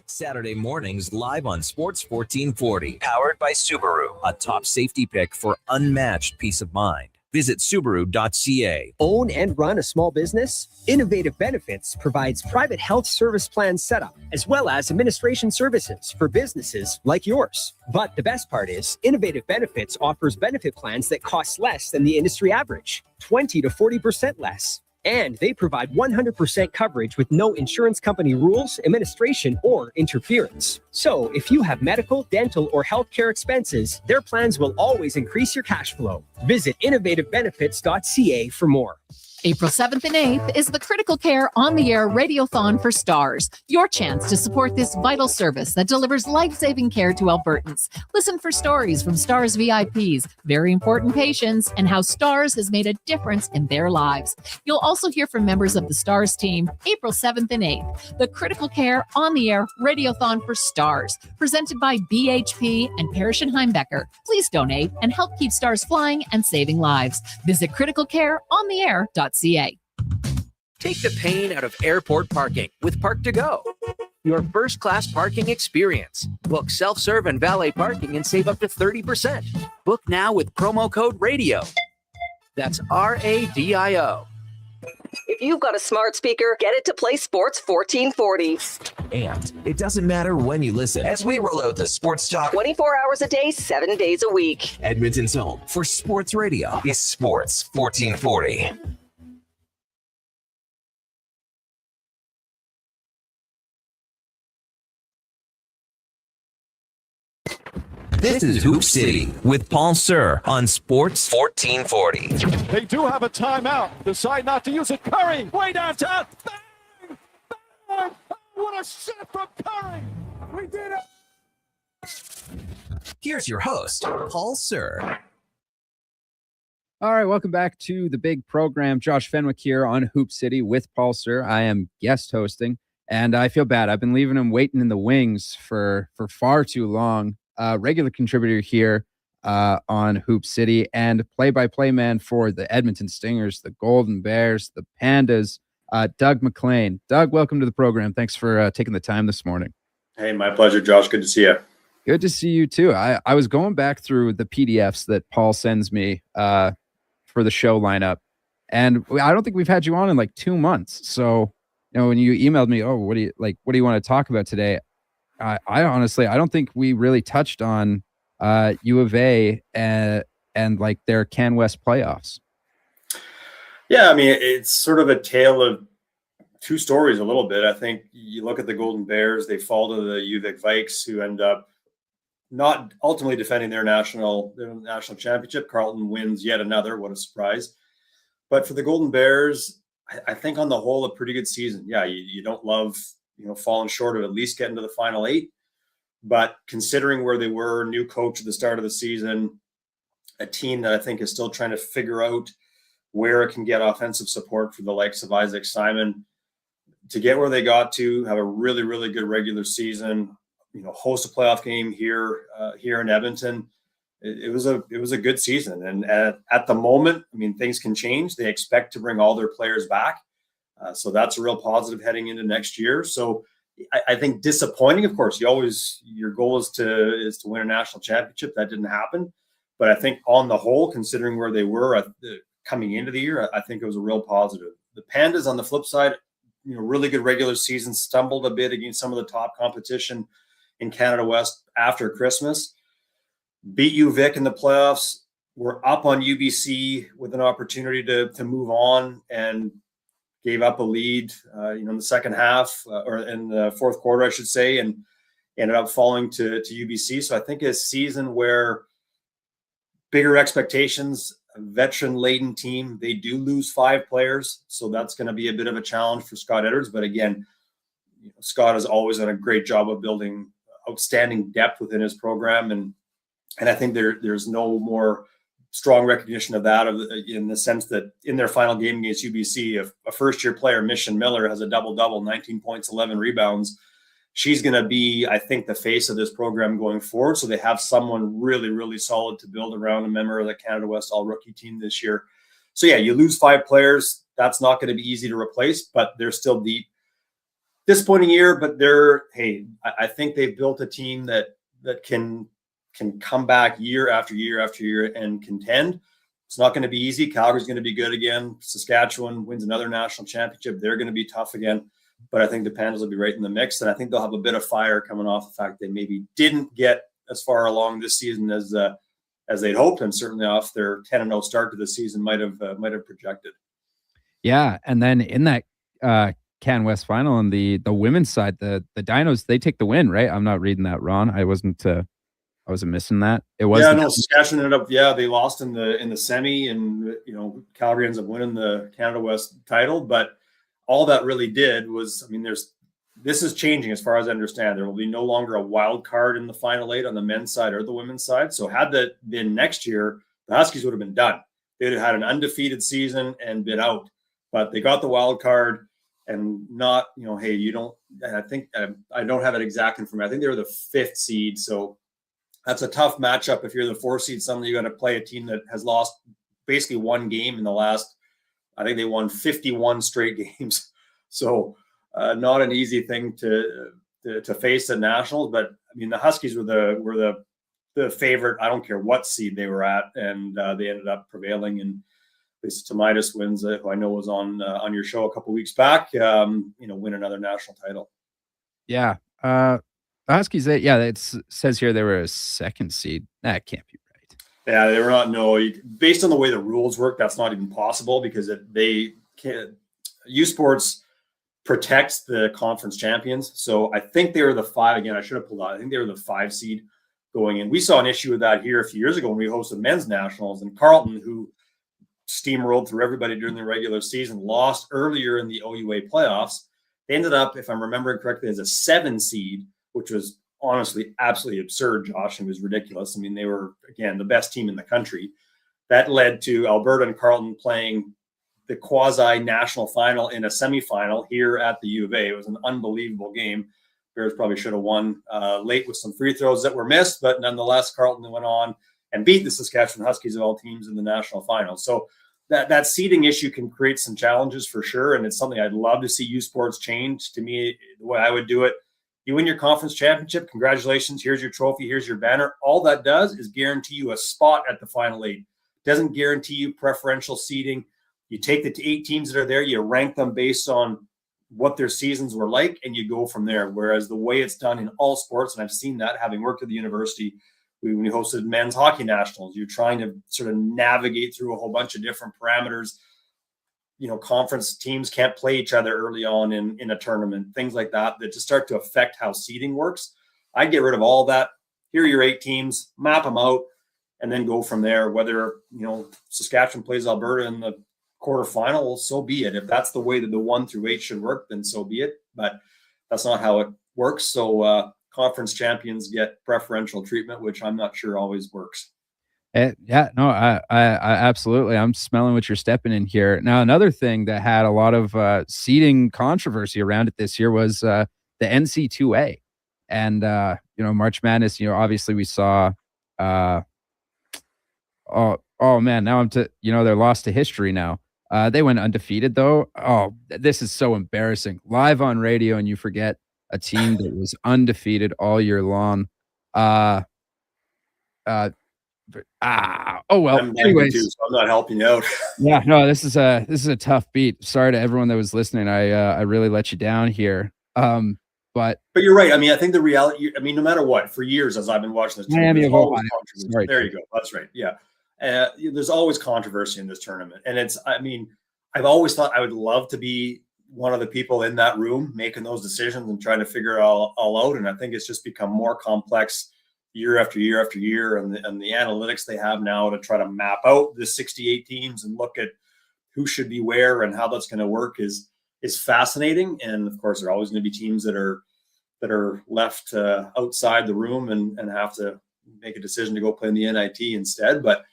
Saturday mornings live on Sports 1440. Powered by Subaru, a top safety pick for unmatched peace of mind. Visit Subaru.ca. Own and run a small business? Innovative Benefits provides private health service plan setup, as well as administration services for businesses like yours. But the best part is, Innovative Benefits offers benefit plans that cost less than the industry average, 20 to 40% less. And they provide 100% coverage with no insurance company rules, administration, or interference. So if you have medical, dental, or healthcare expenses, their plans will always increase your cash flow. Visit innovativebenefits.ca for more. April 7th and 8th is the Critical Care On the Air Radiothon for Stars, your chance to support this vital service that delivers life-saving care to Albertans. Listen for stories from Stars VIPs, very important patients, and how Stars has made a difference in their lives. You'll also hear from members of the Stars team April 7th and 8th, the Critical Care On the Air Radiothon for Stars, presented by BHP and Parrish and Heimbecker. Please donate and help keep Stars flying and saving lives. Visit criticalcareontheair.ca. Take the pain out of airport parking with Park to Go, your first-class parking experience. Book self-serve and valet parking and save up to 30%. Book now with promo code RADIO. That's RADIO. If you've got a smart speaker, get it to play Sports 1440. And it doesn't matter when you listen as we roll out the sports talk 24 hours a day, 7 days a week. Edmonton's home for sports radio is Sports 1440. This is Hoop City with Paul Sir on Sports 1440. They do have a timeout. Decide not to use it. Curry, way downtown. Bang! Bang! Oh, what a shot from Curry! We did it! Here's your host, Paul Sir. All right, welcome back to the big program. Josh Fenwick here on Hoop City with Paul Sir. I am guest hosting, and I feel bad. I've been leaving him waiting in the wings for far too long. Regular contributor here on Hoop City and play-by-play man for the Edmonton Stingers, the Golden Bears, the Pandas, Doug McLean. Doug, welcome to the program. Thanks for taking the time this morning. Hey, my pleasure, Josh. Good to see you. Good to see you too. I was going back through the PDFs that Paul sends me for the show lineup, and I don't think we've had you on in like 2 months. So, you know, when you emailed me, oh, what do you want to talk about today? I honestly, I don't think we really touched on U of A and like their Can West playoffs. Yeah, I mean, it's sort of a tale of two stories a little bit. I think you look at the Golden Bears, they fall to the UVic Vikes, who end up not ultimately defending their national championship. Carleton wins yet another. What a surprise. But for the Golden Bears, I think on the whole, a pretty good season. Yeah, you don't love falling short of at least getting to the final 8. But considering where they were, new coach at the start of the season, a team that I think is still trying to figure out where it can get offensive support for the likes of Isaac Simon, to get where they got to, have a really, really good regular season, host a playoff game here in Edmonton. It was a good season. And at the moment, I mean, things can change. They expect to bring all their players back. So that's a real positive heading into next year. So I think disappointing, of course, your goal is to win a national championship. That didn't happen. But I think on the whole, considering where they were coming into the year, I think it was a real positive. The Pandas on the flip side, really good regular season, stumbled a bit against some of the top competition in Canada West after Christmas. Beat UVic in the playoffs. We're up on UBC with an opportunity to move on, and gave up a lead, in the second half or in the fourth quarter, I should say, and ended up falling to UBC. So I think a season where bigger expectations, a veteran-laden team, they do lose 5 players, so that's going to be a bit of a challenge for Scott Edwards. But again, Scott has always done a great job of building outstanding depth within his program, and I think there's no more strong recognition of that in the sense that in their final game against UBC, if a first-year player, Mission Miller, has a double-double, 19 points, 11 rebounds, she's going to be, I think, the face of this program going forward. So they have someone really, really solid to build around, a member of the Canada West all-rookie team this year. So, yeah, you lose 5 players. That's not going to be easy to replace, but they're still deep. Disappointing year, but I think they've built a team that can come back year after year after year and contend. It's not going to be easy. Calgary's going to be good again. Saskatchewan wins another national championship. They're going to be tough again. But I think the Pandas will be right in the mix. And I think they'll have a bit of fire coming off the fact they maybe didn't get as far along this season as they'd hoped. And certainly off their 10-0 start to the season might have projected. Yeah. And then in that Can West final on the women's side, the Dinos, they take the win, right? I'm not reading that wrong. I wasn't missing that. It was. Yeah, no, Saskatchewan ended up. Yeah, they lost in the semi, and Calgary ends up winning the Canada West title. But all that really did was, this is changing as far as I understand. There will be no longer a wild card in the final 8 on the men's side or the women's side. So had that been next year, the Huskies would have been done. They'd have had an undefeated season and been out. But they got the wild card, and not, hey, you don't. I think I don't have it exact information. I think they were the 5th seed, so. That's a tough matchup. If you're the 4 seed, suddenly you're going to play a team that has lost basically 1 game in the last, I think they won 51 straight games. So not an easy thing to face at Nationals. But the Huskies were the favorite. I don't care what seed they were at, and they ended up prevailing. And this Tomidas wins, who I know was on your show a couple weeks back, win another national title. Yeah. The Huskies, it says here they were a 2nd seed. That can't be right. Yeah, they were not. No, based on the way the rules work, that's not even possible because U Sports protects the conference champions. So I think they were the 5 again. I should have pulled out. I think they were the 5 seed going in. We saw an issue with that here a few years ago when we hosted men's nationals, and Carleton, who steamrolled through everybody during the regular season, lost earlier in the OUA playoffs. They ended up, if I'm remembering correctly, as a 7 seed. Which was honestly absolutely absurd, Josh, and was ridiculous. They were, again, the best team in the country. That led to Alberta and Carleton playing the quasi-national final in a semifinal here at the U of A. It was an unbelievable game. Bears probably should have won late with some free throws that were missed, but nonetheless, Carleton went on and beat the Saskatchewan Huskies of all teams in the national final. So that seeding issue can create some challenges for sure, and it's something I'd love to see U Sports change. To me, the way I would do it, you win your conference championship, congratulations, here's your trophy, here's your banner. All that does is guarantee you a spot at the final 8. Doesn't guarantee you preferential seeding. You take the 8 teams that are there, you rank them based on what their seasons were like, and you go from there. Whereas the way it's done in all sports, and I've seen that having worked at the university, when we hosted men's hockey nationals, you're trying to sort of navigate through a whole bunch of different parameters. Conference teams can't play each other early on in a tournament, things like that to start to affect how seeding works. I'd get rid of all that. Here are your 8 teams, map them out, and then go from there. Whether, Saskatchewan plays Alberta in the quarterfinal, so be it. If that's the way that the 1 through 8 should work, then so be it. But that's not how it works. So conference champions get preferential treatment, which I'm not sure always works. I absolutely. I'm smelling what you're stepping in here. Now, another thing that had a lot of seeding controversy around it this year was the NC2A, and March Madness. Obviously we saw. Oh man, now they're lost to history now. They went undefeated though. Oh, this is so embarrassing. Live on radio, and you forget a team that was undefeated all year long. Oh well. I'm Anyways, too, so I'm not helping you out. yeah, no, this is a tough beat. Sorry to everyone that was listening. I really let you down here. But you're right. I mean, I think the reality. I mean, no matter what, for years as I've been watching this Miami tournament, of there's always Ohio. controversy. Sorry, There you go. That's right. Yeah, there's always controversy in this tournament, and it's. I mean, I've always thought I would love to be one of the people in that room making those decisions and trying to figure it all out. And I think it's just become more complex year after year after year, and the analytics they have now to try to map out the 68 teams and look at who should be where and how that's going to work is fascinating. And of course, there are always going to be teams that are left outside the room and have to make a decision to go play in the NIT instead. But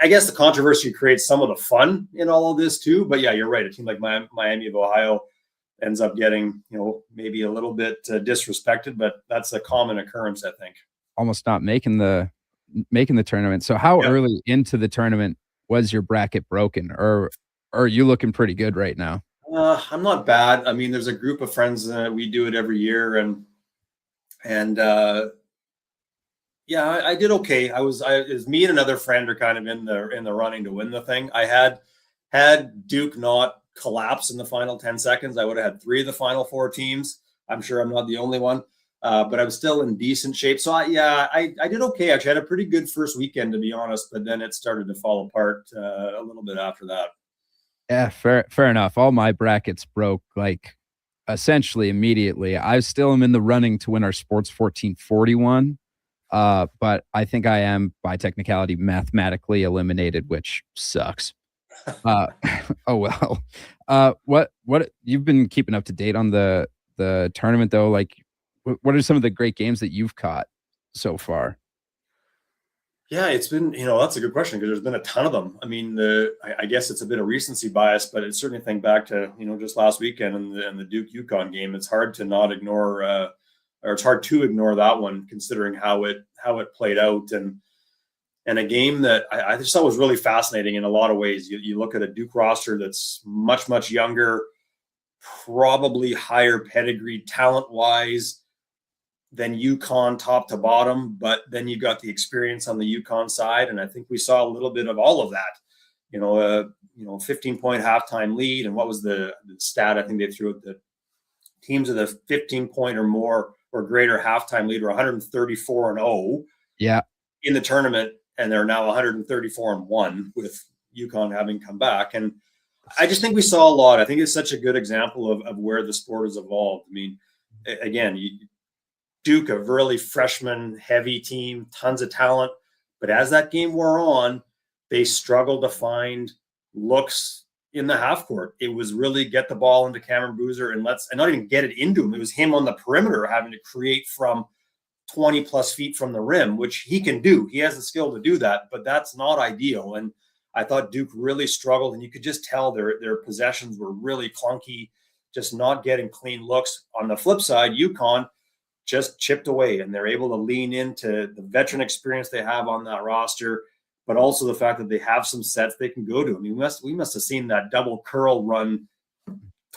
I guess the controversy creates some of the fun in all of this too. But yeah, you're right. A team like Miami of Ohio ends up getting, maybe a little bit disrespected, but that's a common occurrence, I think. almost not making the tournament. So how early into the tournament was your bracket broken, or are you looking pretty good right now? I'm not bad. I mean, there's a group of friends. We do it every year, and yeah, I did okay. It was me and another friend are kind of in the running to win the thing. I had Duke not collapse in the final 10 seconds, I would have had 3 of the final 4 teams. I'm sure I'm not the only one, but I was still in decent shape. So I did okay. Actually, I had a pretty good first weekend, to be honest, but then it started to fall apart a little bit after that. Yeah, fair enough. All my brackets broke like essentially immediately. I still am in the running to win our Sports 1441. But I think I am by technicality mathematically eliminated, which sucks. Oh well. What you've been keeping up to date on the tournament though? Like, what are some of the great games that you've caught so far? Yeah, it's been, that's a good question because there's been a ton of them. I mean, I guess it's a bit of recency bias, but it's certainly think back to, just last weekend and the Duke UConn game. It's hard to not ignore, or it's hard to ignore that one considering how it played out. And a game that I just thought was really fascinating in a lot of ways. You look at a Duke roster that's much, much younger, probably higher pedigree talent-wise than UConn top to bottom, but then you got the experience on the UConn side, and I think we saw a little bit of all of that. 15-point halftime lead, and what was the stat? I think they threw at the teams with a 15-point or more or greater halftime lead were 134-0. Yeah, in the tournament, and they're now 134-1 with UConn having come back. And I just think we saw a lot. I think it's such a good example of where the sport has evolved. I mean, again, Duke, a really freshman-heavy team, tons of talent. But as that game wore on, they struggled to find looks in the half court. It was really get the ball into Cameron Boozer and not even get it into him. It was him on the perimeter having to create from 20-plus feet from the rim, which he can do. He has the skill to do that, but that's not ideal. And I thought Duke really struggled, and you could just tell their possessions were really clunky, just not getting clean looks. On the flip side, UConn just chipped away, and they're able to lean into the veteran experience they have on that roster, but also the fact that they have some sets they can go to. I mean, we must have seen that double curl run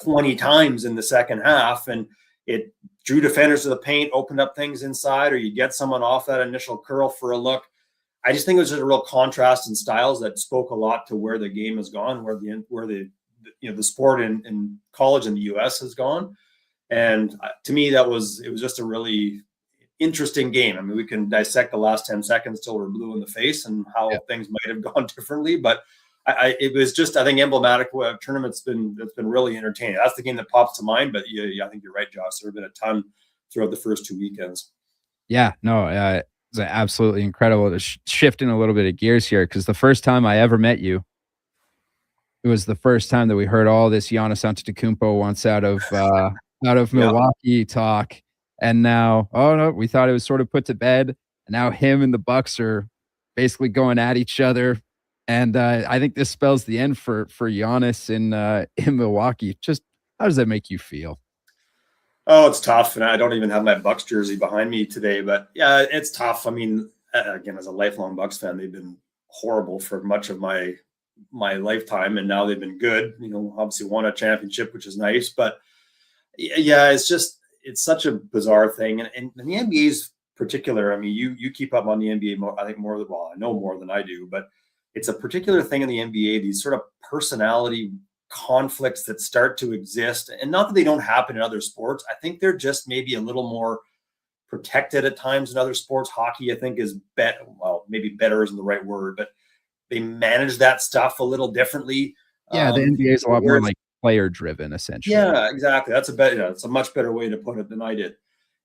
20 times in the second half, and it drew defenders to the paint, opened up things inside, or you get someone off that initial curl for a look. I just think it was just a real contrast in styles that spoke a lot to where the game has gone, where the sport in college in the U.S. has gone. And to me, it was just a really interesting game. I mean, we can dissect the last 10 seconds till we're blue in the face and how things might have gone differently. But it was just, I think, emblematic. Tournament's been really entertaining. That's the game that pops to mind. But I think you're right, Josh. There have been a ton throughout the first 2 weekends. Yeah, no, it's absolutely incredible. To shifting a little bit of gears here, because the first time I ever met you, it was the first time that we heard all this Giannis Antetokounmpo wants out of Milwaukee talk, and now, oh no, we thought it was sort of put to bed, and now him and the Bucks are basically going at each other, and I think this spells the end for Giannis in Milwaukee. Just how does that make you feel? Oh, it's tough, and I don't even have my Bucks jersey behind me today, but yeah, it's tough. I mean, again, as a lifelong Bucks fan, they've been horrible for much of my lifetime, and now they've been good. Obviously won a championship, which is nice, but yeah, it's such a bizarre thing, and the NBA's particular, I mean, you keep up on the NBA more, I think more than, well, I know more than I do, but it's a particular thing in the NBA, these sort of personality conflicts that start to exist. And not that they don't happen in other sports. I think they're just maybe a little more protected at times in other sports. Hockey, I think, is well, maybe better isn't the right word, but they manage that stuff a little differently. Yeah, the NBA is a lot more like player driven, essentially. Yeah, exactly. That's it's a much better way to put it than I did.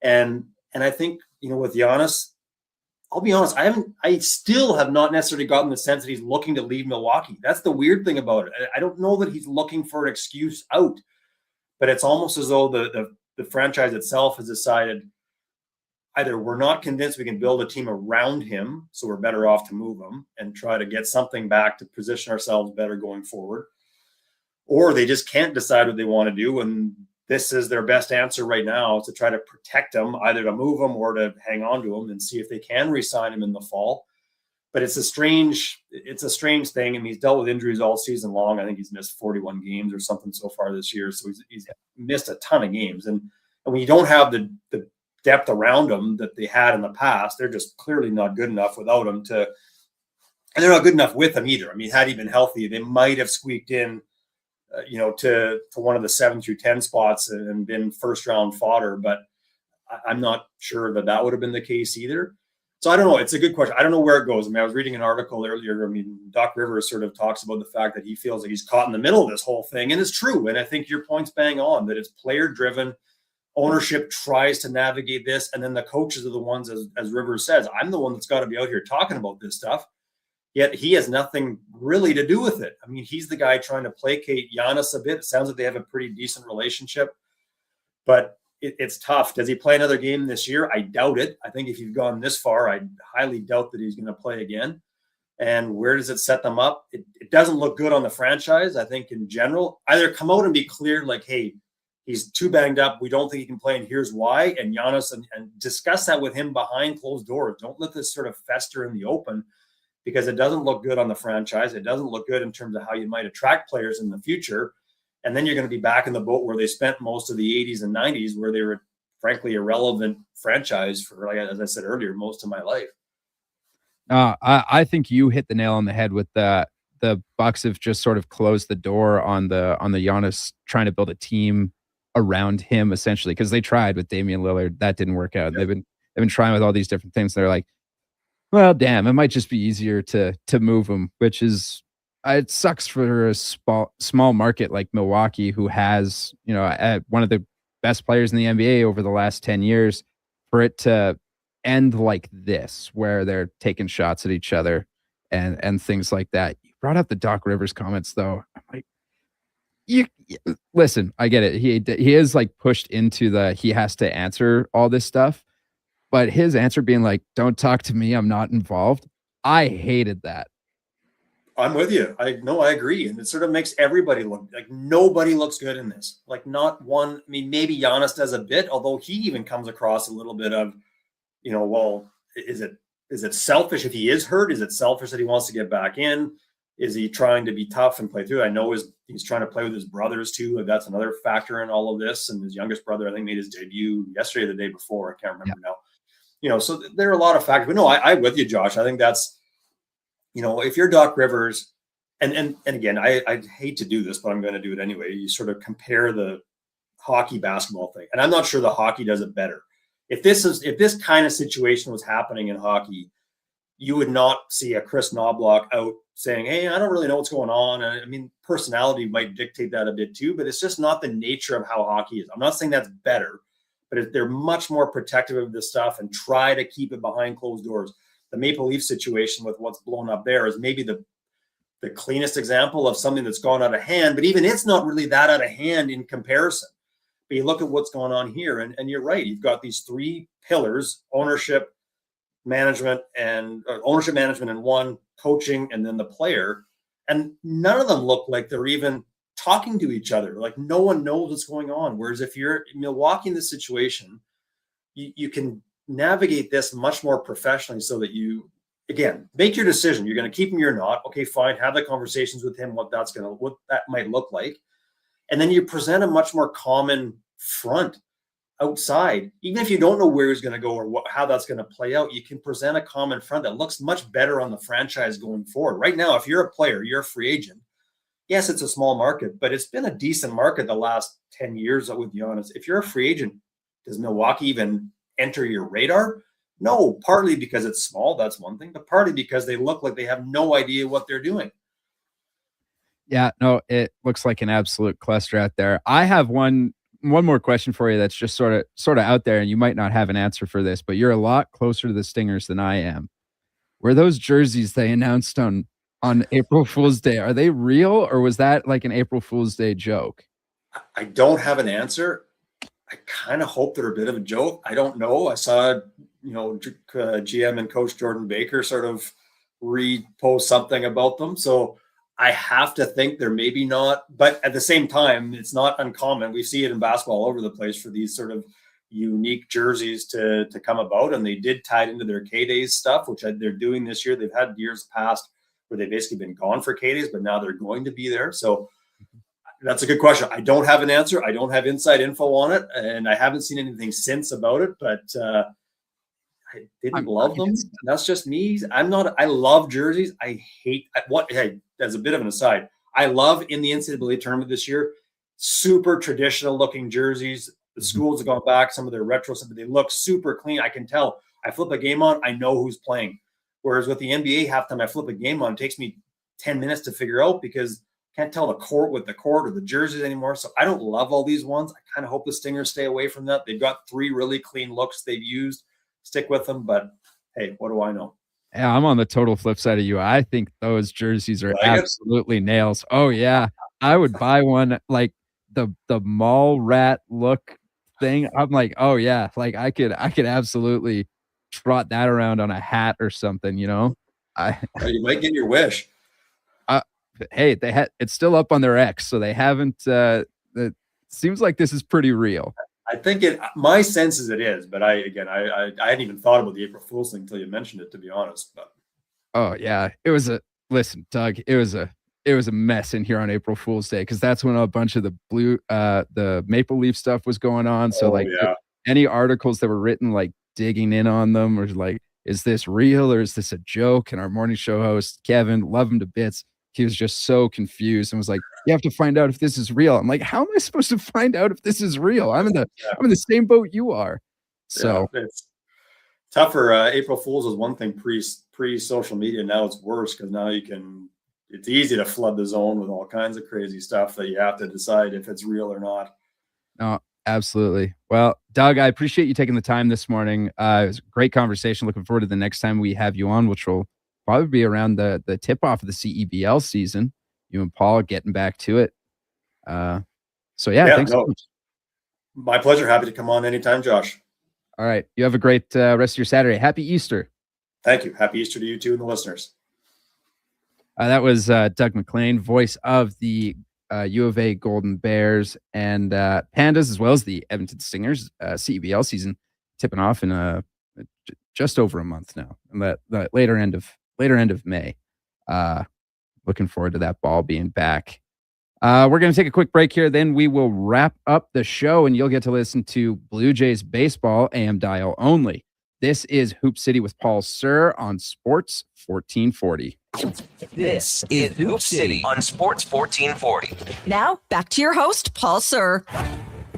And I think, with Giannis, I'll be honest, I still have not necessarily gotten the sense that he's looking to leave Milwaukee. That's the weird thing about it. I don't know that he's looking for an excuse out, but it's almost as though the franchise itself has decided either we're not convinced we can build a team around him, so we're better off to move him and try to get something back to position ourselves better going forward, or they just can't decide what they want to do, and this is their best answer right now, to try to protect him, either to move him or to hang on to him and see if they can re-sign him in the fall. But it's a strange thing. I mean, he's dealt with injuries all season long. I think he's missed 41 games or something so far this year. So he's missed a ton of games. And when you don't have the depth around him that they had in the past, they're just clearly not good enough without him and they're not good enough with him either. I mean, had he been healthy, they might have squeaked in to one of the 7 through 10 spots and been first round fodder, but I'm not sure that would have been the case either. So I don't know. It's a good question. I don't know where it goes. I mean, I was reading an article earlier. I mean, Doc Rivers sort of talks about the fact that he feels like he's caught in the middle of this whole thing, and it's true. And I think your point's bang on, that it's player driven. Ownership tries to navigate this, and then the coaches are the ones, as Rivers says, I'm the one that's got to be out here talking about this stuff. Yet he has nothing really to do with it. I mean, he's the guy trying to placate Giannis a bit. It sounds like they have a pretty decent relationship, but it's tough. Does he play another game this year? I doubt it. I think if you've gone this far, I highly doubt that he's going to play again. And where does it set them up? It doesn't look good on the franchise, I think, in general. Either come out and be clear, like, hey, he's too banged up, we don't think he can play, and here's why. And Giannis, and discuss that with him behind closed doors. Don't let this sort of fester in the open, because it doesn't look good on the franchise. It doesn't look good in terms of how you might attract players in the future. And then you're going to be back in the boat where they spent most of the 80s and 90s, where they were, frankly, irrelevant franchise for, like, as I said earlier, most of my life. I think you hit the nail on the head with the Bucks have just sort of closed the door on the Giannis trying to build a team around him, essentially, because they tried with Damian Lillard. That didn't work out. Yep. They've been trying with all these different things. They're like, well, damn, it might just be easier to move him, which is, it sucks for a small market like Milwaukee, who has, one of the best players in the NBA over the last 10 years, for it to end like this, where they're taking shots at each other and things like that. You brought up the Doc Rivers comments, though. I'm like, you listen, I get it. He is like pushed into he has to answer all this stuff. But his answer being like, don't talk to me, I'm not involved. I hated that. I'm with you. I agree. And it sort of makes everybody look like nobody looks good in this. Like, not one. I mean, maybe Giannis does a bit, although he even comes across a little bit of, well, is it selfish if he is hurt? Is it selfish that he wants to get back in? Is he trying to be tough and play through? I know he's trying to play with his brothers too. That's another factor in all of this. And his youngest brother, I think, made his debut yesterday or the day before. I can't remember now. So there are a lot of factors. But no, I'm with you, Josh. I think that's, if you're Doc Rivers, and again, I hate to do this, but I'm going to do it anyway. You sort of compare the hockey basketball thing, and I'm not sure the hockey does it better. If this kind of situation was happening in hockey, you would not see a Chris Knobloch out saying, hey, I don't really know what's going on. I mean, personality might dictate that a bit too, but it's just not the nature of how hockey is. I'm not saying that's better, but they're much more protective of this stuff and try to keep it behind closed doors. The Maple Leaf situation with what's blown up there is maybe the cleanest example of something that's gone out of hand, but even it's not really that out of hand in comparison. But you look at what's going on here, and you're right. You've got these three pillars: ownership, management, and one, coaching, and then the player. And none of them look like they're even talking to each other. Like, no one knows what's going on. Whereas if you're Milwaukee in this situation, you can navigate this much more professionally, so that you, again, make your decision. You're going to keep him, you're not. Okay, fine. Have the conversations with him, what that might look like. And then you present a much more common front. outside, even if you don't know where he's going to go or how that's going to play out, you can present a common front that looks much better on the franchise going forward. Right now, if you're a player, you're a free agent. Yes, it's a small market, but it's been a decent market the last 10 years, with Giannis. If you're a free agent, does Milwaukee even enter your radar? No, partly because it's small, that's one thing, but partly because they look like they have no idea what they're doing. Yeah, no, it looks like an absolute cluster out there. I have one more question for you that's just sort of out there, and you might not have an answer for this, but you're a lot closer to the Stingers than I am. Were those jerseys they announced on April Fool's Day, are they real, or was that like an April Fool's Day joke? I don't have an answer. I kind of hope they're a bit of a joke. I don't know. I saw, GM and coach Jordan Baker sort of repost something about them. So I have to think they're maybe not, but at the same time, it's not uncommon. We see it in basketball all over the place for these sort of unique jerseys to come about. And they did tie it into their K-Days stuff, which they're doing this year. They've had years past where they've basically been gone for K-Days, but now they're going to be there. So that's a good question. I don't have an answer. I don't have inside info on it, and I haven't seen anything since about it, but I didn't love them. That's just me. I love jerseys. As a bit of an aside, I love in the NCAA tournament this year, super traditional looking jerseys. The schools have gone back, some of their retro stuff, but they look super clean. I can tell. I flip a game on, I know who's playing. Whereas with the NBA, half time I flip a game on, it takes me 10 minutes to figure out because I can't tell the court with the court or the jerseys anymore. So I don't love all these ones. I kind of hope the Stingers stay away from that. They've got 3 really clean looks they've used. Stick with them. But hey, what do I know? Yeah, I'm on the total flip side of you. I think those jerseys are absolutely nails. Oh yeah. I would buy one like the mall rat look thing. I'm like, oh yeah, like I could absolutely trot that around on a hat or something, you might get your wish. Hey, it's still up on their X, so they haven't it seems like this is pretty real. I think my sense is it is, but I hadn't even thought about the April Fool's thing until you mentioned it, to be honest. But oh yeah, Doug, it was a mess in here on April Fool's Day because that's when a bunch of the Maple Leaf stuff was going on. So any articles that were written like digging in on them or like, is this real or is this a joke? And our morning show host Kevin, love him to bits, he was just so confused and was like, you have to find out if this is real. I'm like, how am I supposed to find out if this is real? I'm in the same boat you are. So it's tougher. April Fool's was one thing pre social media. Now it's worse because now it's easy to flood the zone with all kinds of crazy stuff that you have to decide if it's real or not. No, absolutely. Well, Doug, I appreciate you taking the time this morning. It was a great conversation. Looking forward to the next time we have you on, which will probably be around the tip off of the CEBL season. You and Paul getting back to it. So thanks so much. My pleasure. Happy to come on anytime, Josh. All right. You have a great rest of your Saturday. Happy Easter. Thank you. Happy Easter to you too and the listeners. That was Doug MacLean, voice of the U of A Golden Bears and Pandas, as well as the Edmonton Stingers CEBL season, tipping off in just over a month now, and that later end of May. Looking forward to that ball being back. We're going to take a quick break here. Then we will wrap up the show, and you'll get to listen to Blue Jays baseball, AM dial only. This is Hoop City with Paul Sir on Sports 1440. This is Hoop City on Sports 1440. Now, back to your host, Paul Sir.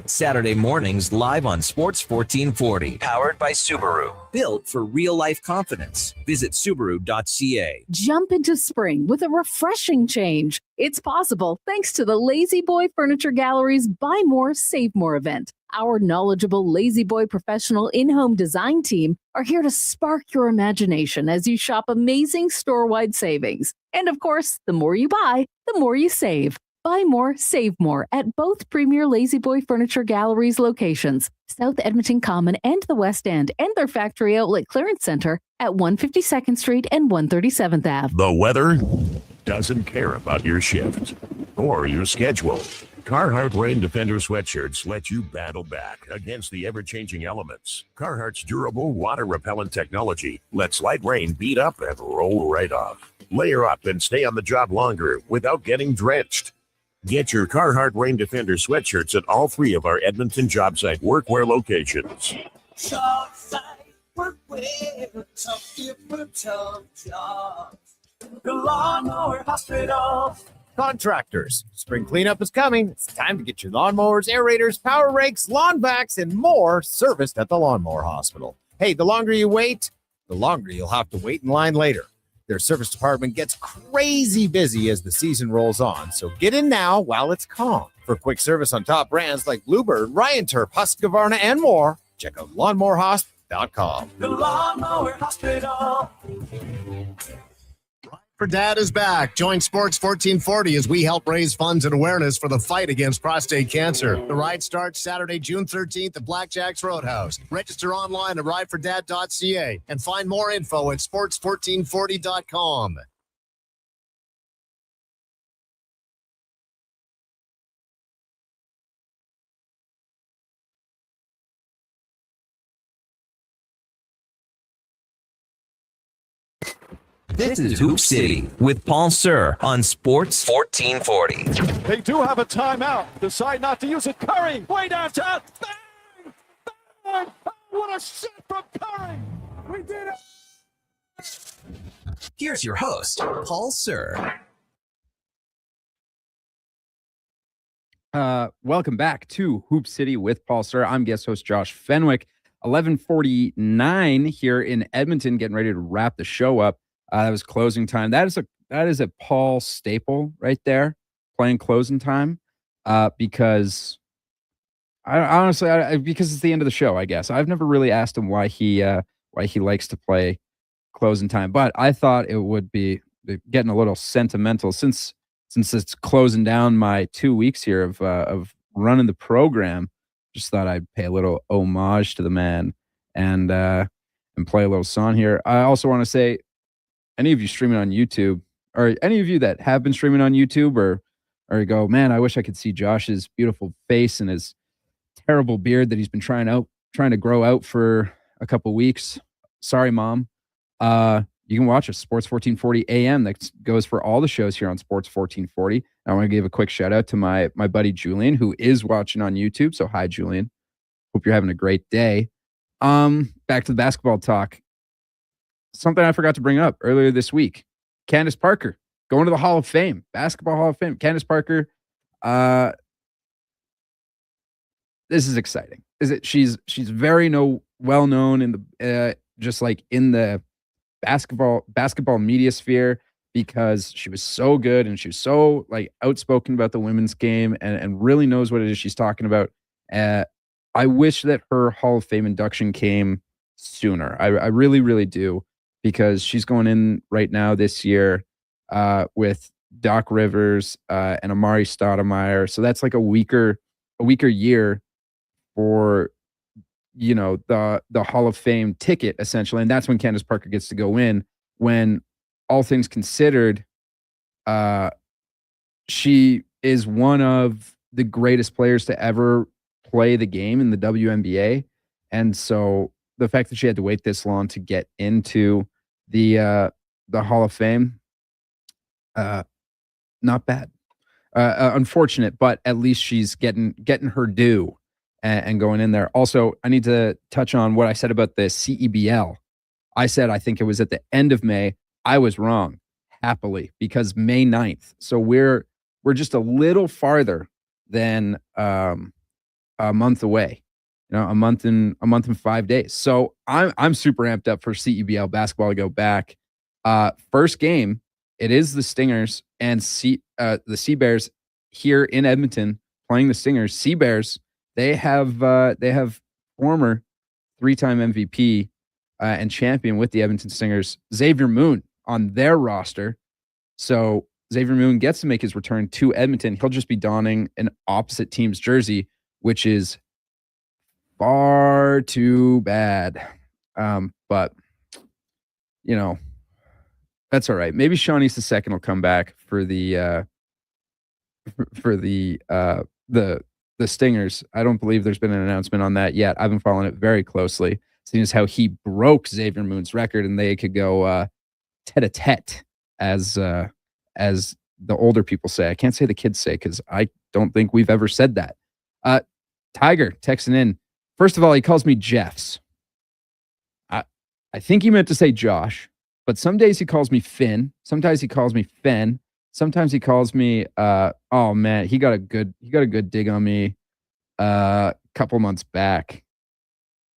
Saturday mornings live on Sports 1440. Powered by Subaru. Built for real-life confidence. Visit Subaru.ca. Jump into spring with a refreshing change. It's possible thanks to the Lazy Boy Furniture Gallery's Buy More, Save More event. Our knowledgeable Lazy Boy professional in-home design team are here to spark your imagination as you shop amazing store-wide savings. And of course, the more you buy, the more you save. Buy more, save more at both premier Lazy Boy Furniture Galleries locations, South Edmonton Common and the West End, and their factory outlet clearance center at 152nd Street and 137th Ave. The weather doesn't care about your shift or your schedule. Carhartt Rain Defender sweatshirts let you battle back against the ever-changing elements. Carhartt's durable, water-repellent technology lets light rain beat up and roll right off. Layer up and stay on the job longer without getting drenched. Get your Carhartt Rain Defender sweatshirts at all 3 of our Edmonton job site workwear locations. Job site, workwear, tough different tough jobs. The Lawnmower Hospital. Contractors, spring cleanup is coming. It's time to get your lawnmowers, aerators, power rakes, lawn vacs, and more serviced at the Lawnmower Hospital. Hey, the longer you wait, the longer you'll have to wait in line later. Their service department gets crazy busy as the season rolls on, so get in now while it's calm. For quick service on top brands like Bluebird, Ryan Turf, Husqvarna, and more, check out lawnmowerhosp.com. The Lawnmower Hospital. For Dad is back. Join Sports 1440 as we help raise funds and awareness for the fight against prostate cancer. The ride starts Saturday, June 13th at Blackjack's Roadhouse. Register online at ridefordad.ca and find more info at sports1440.com. This is Hoop City with Paul Sir on Sports 1440. They do have a timeout. Decide not to use it. Curry, way downtown. Bang! Bang! Oh, what a shot from Curry! We did it! Here's your host, Paul Sir. Welcome back to Hoop City with Paul Sir. I'm guest host Josh Fenwick. 11:49 here in Edmonton, getting ready to wrap the show up. That was closing time. That is a Paul staple right there, playing closing time, because because it's the end of the show. I guess I've never really asked him why he likes to play closing time, but I thought it would be getting a little sentimental since it's closing down my 2 weeks here of running the program. Just thought I'd pay a little homage to the man and play a little song here. I also want to say, any of you streaming on YouTube, or any of you that have been streaming on YouTube, or go, man, I wish I could see Josh's beautiful face and his terrible beard that he's been trying to grow out for a couple weeks. Sorry, Mom. You can watch us, Sports 1440 AM. That goes for all the shows here on Sports 1440. I want to give a quick shout out to my buddy Julian, who is watching on YouTube. So hi, Julian. Hope you're having a great day. Back to the basketball talk. Something I forgot to bring up earlier this week. Candace Parker going to the Hall of Fame, Basketball Hall of Fame. Candace Parker. This is exciting. She's very well known in the just like in the basketball media sphere, because she was so good and she was so like outspoken about the women's game and really knows what it is she's talking about. I wish that her Hall of Fame induction came sooner. I really, really do, because she's going in right now this year with Doc Rivers and Amari Stoudemire. So that's like a weaker year for, you know, the Hall of Fame ticket, essentially. And that's when Candace Parker gets to go in, when all things considered, she is one of the greatest players to ever play the game in the WNBA. And so the fact that she had to wait this long to get into the Hall of Fame, not bad. Unfortunate, but at least she's getting her due and going in there. Also, I need to touch on what I said about the CEBL. I said I think it was at the end of May. I was wrong, happily, because May 9th. So we're just a little farther than a month away. You know, a month and 5 days. So I'm super amped up for CEBL basketball to go back. First game, it is the Stingers and the Sea Bears here in Edmonton playing the Stingers. Sea Bears, they have former 3-time MVP and champion with the Edmonton Stingers, Xavier Moon, on their roster. So Xavier Moon gets to make his return to Edmonton. He'll just be donning an opposite team's jersey, which is far too bad. But you know, that's all right. Maybe Shawnee II will come back for the Stingers. I don't believe there's been an announcement on that yet. I've been following it very closely, seeing as how he broke Xavier Moon's record, and they could go tete-a-tete as the older people say. I can't say the kids say because I don't think we've ever said that. Tiger texting in. First of all, he calls me Jeffs. I think he meant to say Josh, but some days he calls me Finn. Sometimes he calls me Fen. Sometimes he calls me. Oh man, he got a good dig on me a couple months back.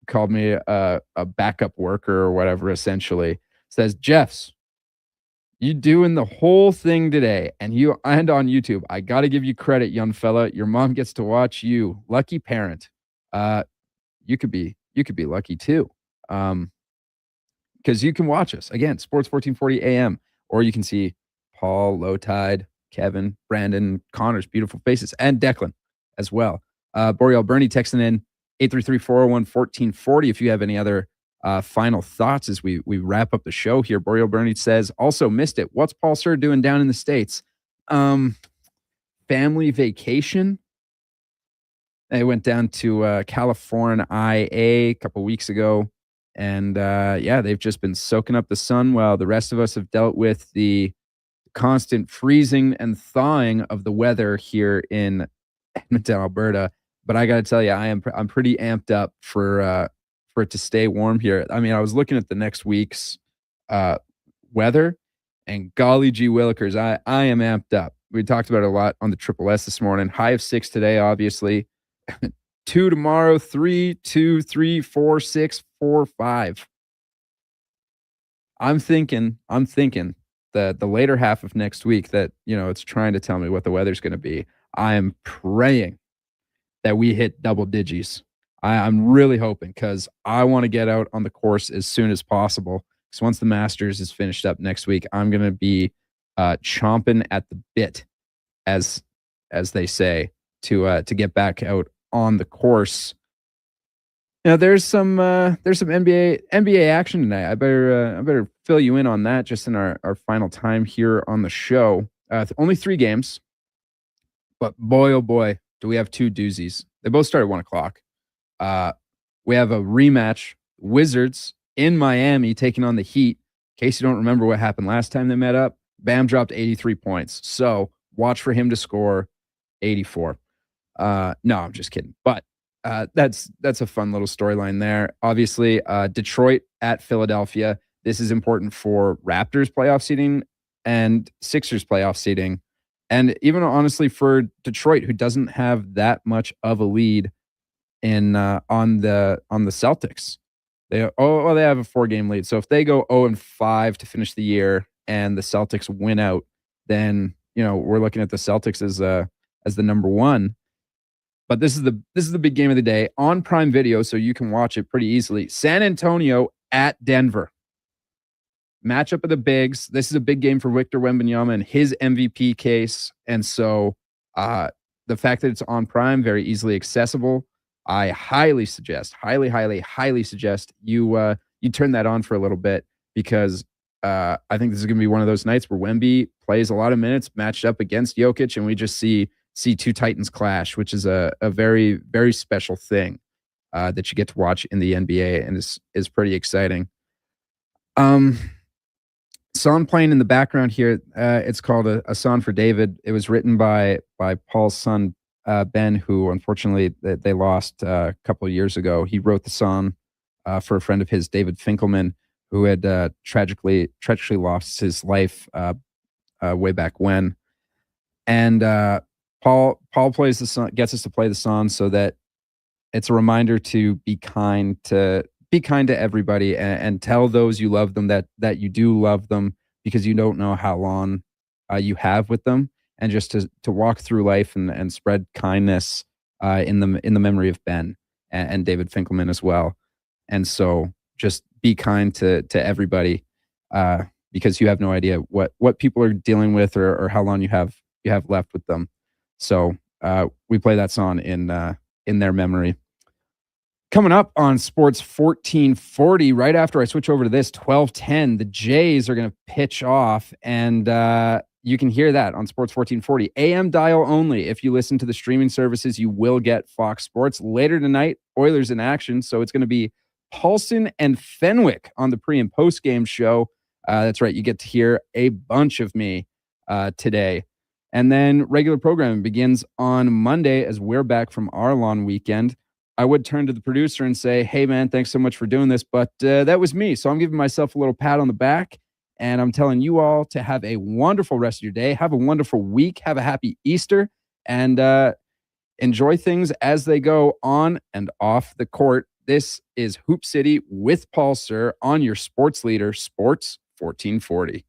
He called me a backup worker or whatever. Essentially, says Jeffs. You doing the whole thing today, and on YouTube. I got to give you credit, young fella. Your mom gets to watch you. Lucky parent. You could be lucky too. Because you can watch us again, Sports 1440 AM, or you can see Paul, Lowtide, Kevin, Brandon, Connor's beautiful faces, and Declan as well. Boreal Bernie texting in 833-401-1440 if you have any other final thoughts as we wrap up the show here. Boreal Bernie says, also missed it. What's Paul Sir doing down in the States? Family vacation. They went down to California a couple weeks ago. And they've just been soaking up the sun while the rest of us have dealt with the constant freezing and thawing of the weather here in Edmonton, Alberta. But I got to tell you, I'm pretty amped up for it to stay warm here. I mean, I was looking at the next week's weather, and golly gee willikers, I am amped up. We talked about it a lot on the Triple S this morning. High of 6 today, obviously. 2 tomorrow, 3, 2, 3, 4, 6, 4, 5. I'm thinking that the later half of next week that, it's trying to tell me what the weather's going to be. I am praying that we hit double digits. I'm really hoping because I want to get out on the course as soon as possible. Because once the Masters is finished up next week, I'm going to be chomping at the bit, as they say, to get back out on the course. There's some NBA action tonight. I better fill you in on that just in our final time here on the show. Only 3 games, but boy oh boy, do we have 2 doozies. They both start at 1:00. We have a rematch. Wizards in Miami taking on the Heat. In case you don't remember what happened last time they met up, Bam dropped 83 points. So watch for him to score 84. No, I'm just kidding. But that's a fun little storyline there. Obviously, Detroit at Philadelphia. This is important for Raptors playoff seeding and Sixers playoff seeding. And even honestly for Detroit, who doesn't have that much of a lead in on the Celtics. They have a 4-game lead. So if they go 0-5 to finish the year and the Celtics win out, then we're looking at the Celtics as the number 1. But this is the big game of the day on Prime Video, so you can watch it pretty easily. San Antonio at Denver. Matchup of the bigs. This is a big game for Victor Wembanyama and his MVP case. And so the fact that it's on Prime, very easily accessible, I highly suggest, highly suggest you turn that on for a little bit because I think this is going to be one of those nights where Wemby plays a lot of minutes matched up against Jokic, and we just see 2 Titans clash, which is a very, very special thing that you get to watch in the NBA and is pretty exciting. Song playing in the background here. It's called a Song for David. It was written by Paul's son, Ben, who unfortunately they lost a couple of years ago. He wrote the song for a friend of his, David Finkelman, who had tragically lost his life way back when. And Paul plays the song, gets us to play the song so that it's a reminder to be kind to everybody and tell those you love them that you do love them, because you don't know how long you have with them, and just to walk through life and spread kindness in the memory of Ben and David Finkelman as well. And so just be kind to everybody because you have no idea what people are dealing with or how long you have left with them. So we play that song in their memory. Coming up on Sports 1440, right after I switch over to this, 12:10, the Jays are going to pitch off, and you can hear that on Sports 1440. AM dial only. If you listen to the streaming services, you will get Fox Sports. Later tonight, Oilers in action, so it's going to be Paulson and Fenwick on the pre- and post-game show. That's right, you get to hear a bunch of me today. And then regular programming begins on Monday as we're back from our long weekend. I would turn to the producer and say, hey, man, thanks so much for doing this. But that was me. So I'm giving myself a little pat on the back. And I'm telling you all to have a wonderful rest of your day. Have a wonderful week. Have a happy Easter. And enjoy things as they go on and off the court. This is Hoop City with Paul Sir on your sports leader, Sports 1440.